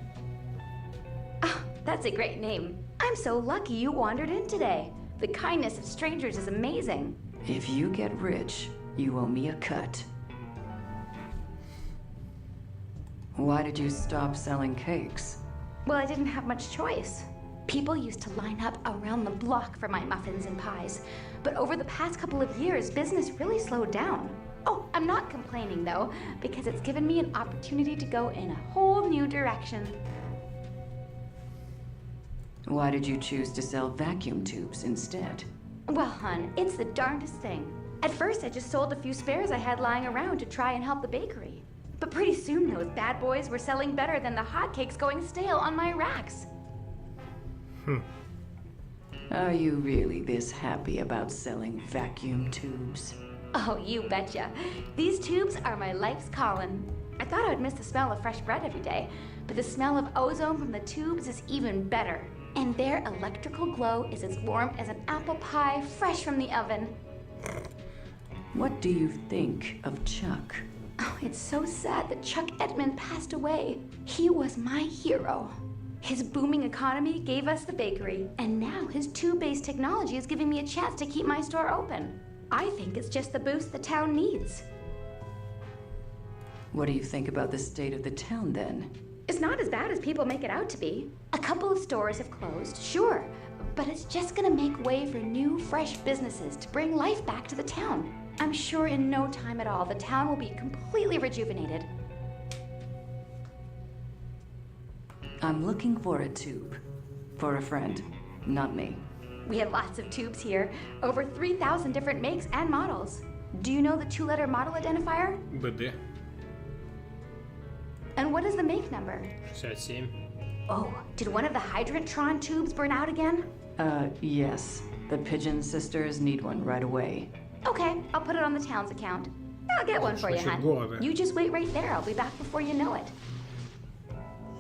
Oh, that's a great name. I'm so lucky you wandered in today. The kindness of strangers is amazing. If you get rich, you owe me a cut. Why did you stop selling cakes? Well, I didn't have much choice. People used to line up around the block for my muffins and pies. But over the past couple of years, business really slowed down. Oh, I'm not complaining though, because it's given me an opportunity to go in a whole new direction. Why did you choose to sell vacuum tubes instead? Well, hon, it's the darndest thing. At first, I just sold a few spares I had lying around to try and help the bakery. But pretty soon, those bad boys were selling better than the hotcakes going stale on my racks. Are you really this happy about selling vacuum tubes? Oh, you betcha. These tubes are my life's calling. I thought I would miss the smell of fresh bread every day, but the smell of ozone from the tubes is even better. And their electrical glow is as warm as an apple pie fresh from the oven. What do you think of Chuck? Oh, it's so sad that Chuck Edmund passed away. He was my hero. His booming economy gave us the bakery, and now his tube-based technology is giving me a chance to keep my store open. I think it's just the boost the town needs. What do you think about the state of the town then? It's not as bad as people make it out to be. A couple of stores have closed, sure, but it's just gonna make way for new, fresh businesses to bring life back to the town. I'm sure in no time at all, the town will be completely rejuvenated. I'm looking for a tube. For a friend, not me. We have lots of tubes here, over 3,000 different makes and models. Do you know the two-letter model identifier? БД. And what is the make number? 67. Oh, did one of the Hydrantron tubes burn out again? Yes. The Pigeon sisters need one right away. Okay, I'll put it on the town's account. I'll get one for you, hon. You just wait right there. I'll be back before you know it.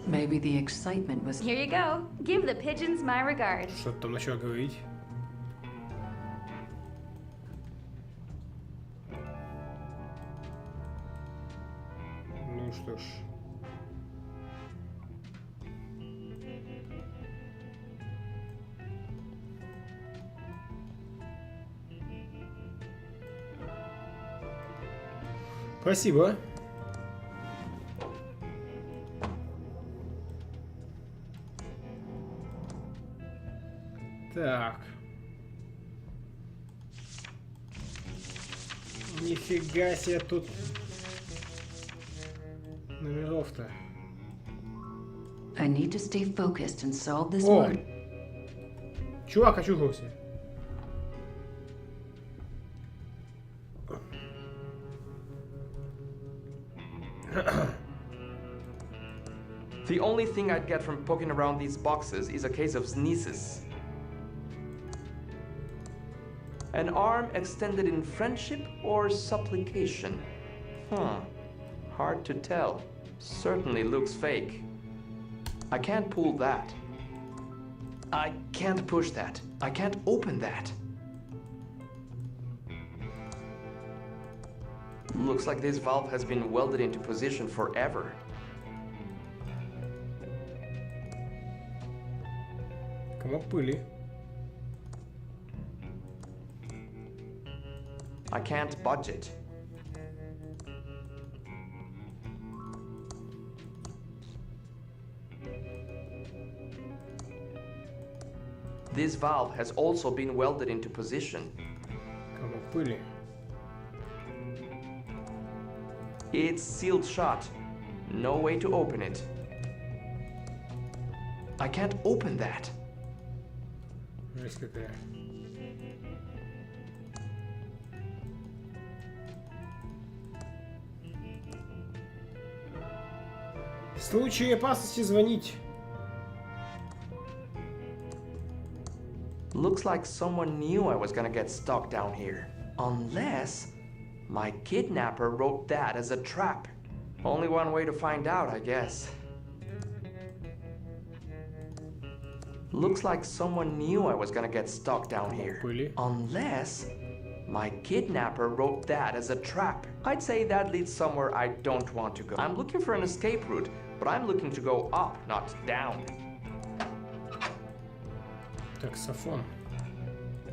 Maybe the excitement was... Here you go. Give the pigeons my regards. Что-то там начал говорить. Ну что ж. Спасибо. Так. Нифига себе тут номеров-то. I need to stay focused and solve this О! one. Чувак очухался. The only thing I'd get from poking around these boxes is a case of sneezes. An arm extended in friendship or supplication? Hard to tell. Certainly looks fake. I can't pull that. I can't push that. I can't open that. Looks like this valve has been welded into position forever. Комок пыли. I can't budge it. This valve has also been welded into position. Комок пыли. It's sealed shut. No way to open it. I can't open that. Жесть какая. В случае опасности звонить. Looks like someone knew I was gonna get stuck down here. Unless my kidnapper wrote that as a trap. Only one way to find out, I guess. Looks like someone knew I was gonna get stuck down here. Unless my kidnapper wrote that as a trap. I'd say that leads somewhere I don't want to go. I'm looking for an escape route, but I'm looking to go up, not down. Таксофон.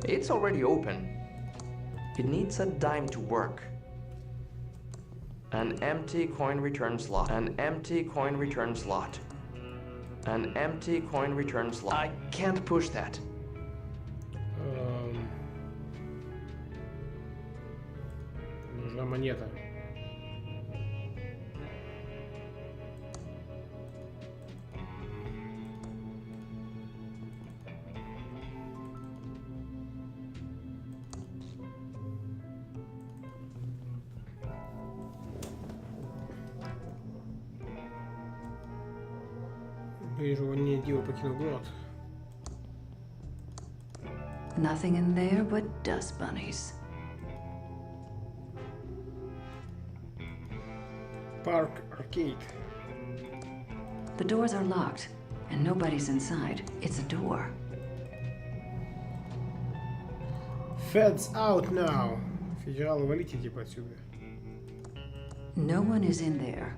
It's already open. It needs a dime to work. An empty coin return slot. An empty coin return slot. An empty coin return slot. I can't push that. Нужна монета. Вижу, не Дио покинул город. Nothing in there but dust bunnies. Park Arcade. The doors are locked, And nobody's inside. It's a door. Feds out now. Федералы, валите типа отсюда. No one is in there.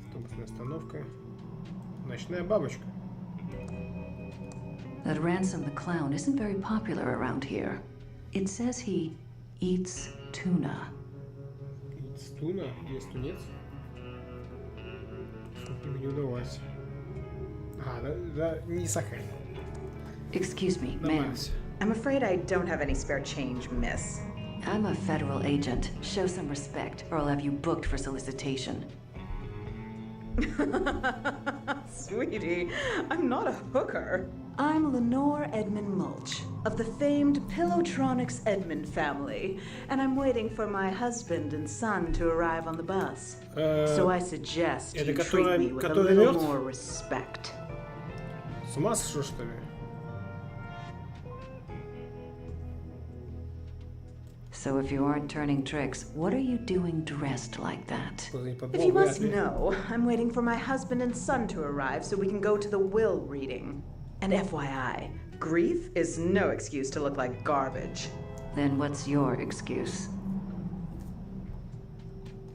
Автобусная остановка. Ночная бабочка. That Ransom the Clown isn't very popular around here. It says he eats tuna. Eats tuna? Есть тунец? Ему не удалось. Да, не сахарь. Excuse me, ma'am. I'm afraid I don't have any spare change, miss. I'm a federal agent. Show some respect, or I'll have you booked for solicitation. Sweetie, I'm not a hooker. I'm Lenore Edmund Mulch, of the famed Pillowtronics Edmund family, and I'm waiting for my husband and son to arrive on the bus. So I suggest you treat me with a little more respect. С ума сошел, что ли? So if you aren't turning tricks, what are you doing dressed like that? If you must know, I'm waiting for my husband and son to arrive so we can go to the will reading. And FYI, grief is no excuse to look like garbage. Then what's your excuse?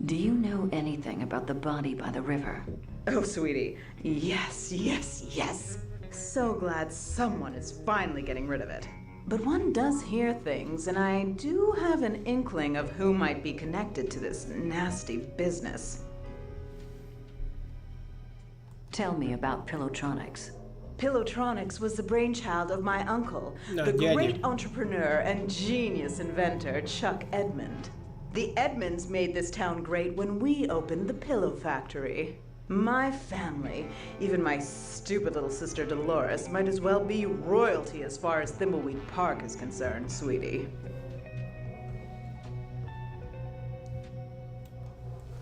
Do you know anything about the body by the river? Oh, sweetie, yes. So glad someone is finally getting rid of it. But one does hear things, and I do have an inkling of who might be connected to this nasty business. Tell me about Pillowtronics. Pillowtronics was the brainchild of my uncle, the great entrepreneur and genius inventor, Chuck Edmund. The Edmonds made this town great when we opened the Pillow Factory. My family, even my stupid little sister Dolores, might as well be royalty as far as Thimbleweed Park is concerned, sweetie.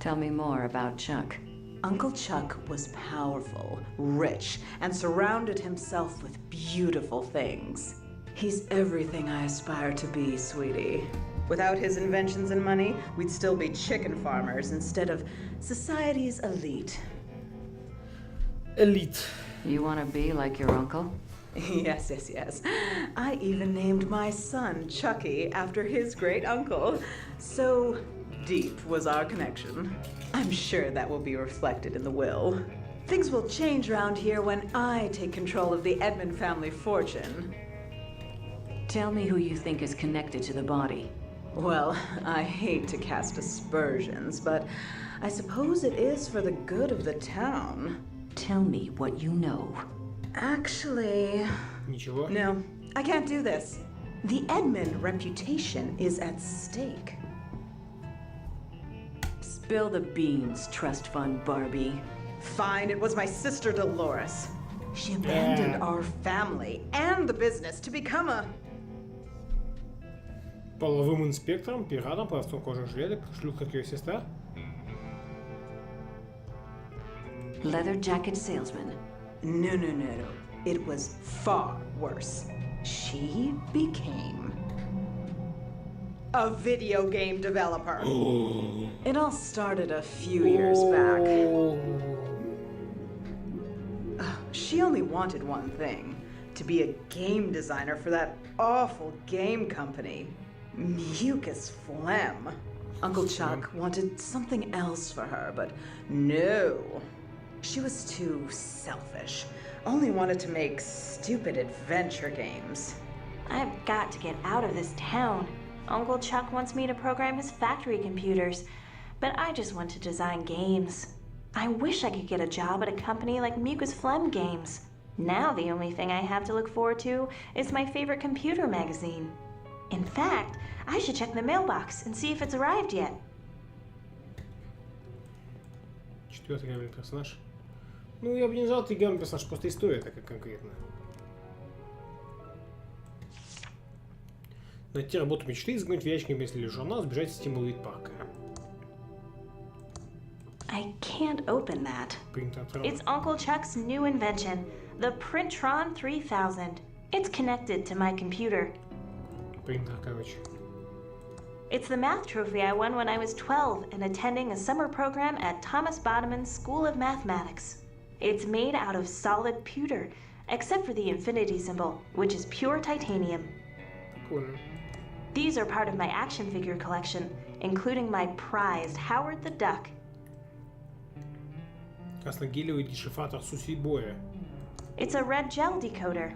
Tell me more about Chuck. Uncle Chuck was powerful, rich, and surrounded himself with beautiful things. He's everything I aspire to be, sweetie. Without his inventions and money, we'd still be chicken farmers instead of society's elite. Elite. You want to be like your uncle? Yes. I even named my son Chucky after his great uncle. So deep was our connection. I'm sure that will be reflected in the will. Things will change around here when I take control of the Edmund family fortune. Tell me who you think is connected to the body. Well, I hate to cast aspersions, but I suppose it is for the good of the town. Tell me what you know. Actually... Ничего. No, I can't do this. The Edmund reputation is at stake. Spill the beans, trust fund Barbie. Fine, it was my sister Dolores. She abandoned our family and the business to become a... Половым инспектором, пиратом, пловцом кожи жилеток, шлюх, как ее сестра. Leather jacket salesman. No. It was far worse. She became a video game developer. It all started a few years back. She only wanted one thing, to be a game designer for that awful game company. Mucus Phlegm. Uncle Chuck wanted something else for her, but no. She was too selfish. Only wanted to make stupid adventure games. I've got to get out of this town. Uncle Chuck wants me to program his factory computers, but I just want to design games. I wish I could get a job at a company like Mucus Phlegm Games. Now the only thing I have to look forward to is my favorite computer magazine. In fact, I should check the mailbox and see if it's arrived yet. Четвертый главный персонаж. Ну, я бы не назвал ты главный персонаж, просто история такая конкретная. Найти работу мечты, изгнать в ящик мысли журнал, сбежать из Thimbleweed Park. I can't open that. It's Uncle Chuck's new invention, the Printron 3000. It's connected to my computer. Принтер, короче. It's the math trophy I won when I was 12 and attending a summer program at Thomas Bodeman's School of Mathematics. It's made out of solid pewter, except for the infinity symbol, which is pure titanium. Cool. These are part of my action figure collection, including my prized Howard the Duck. Красногелевый дешифратор суси боя. It's a red gel decoder.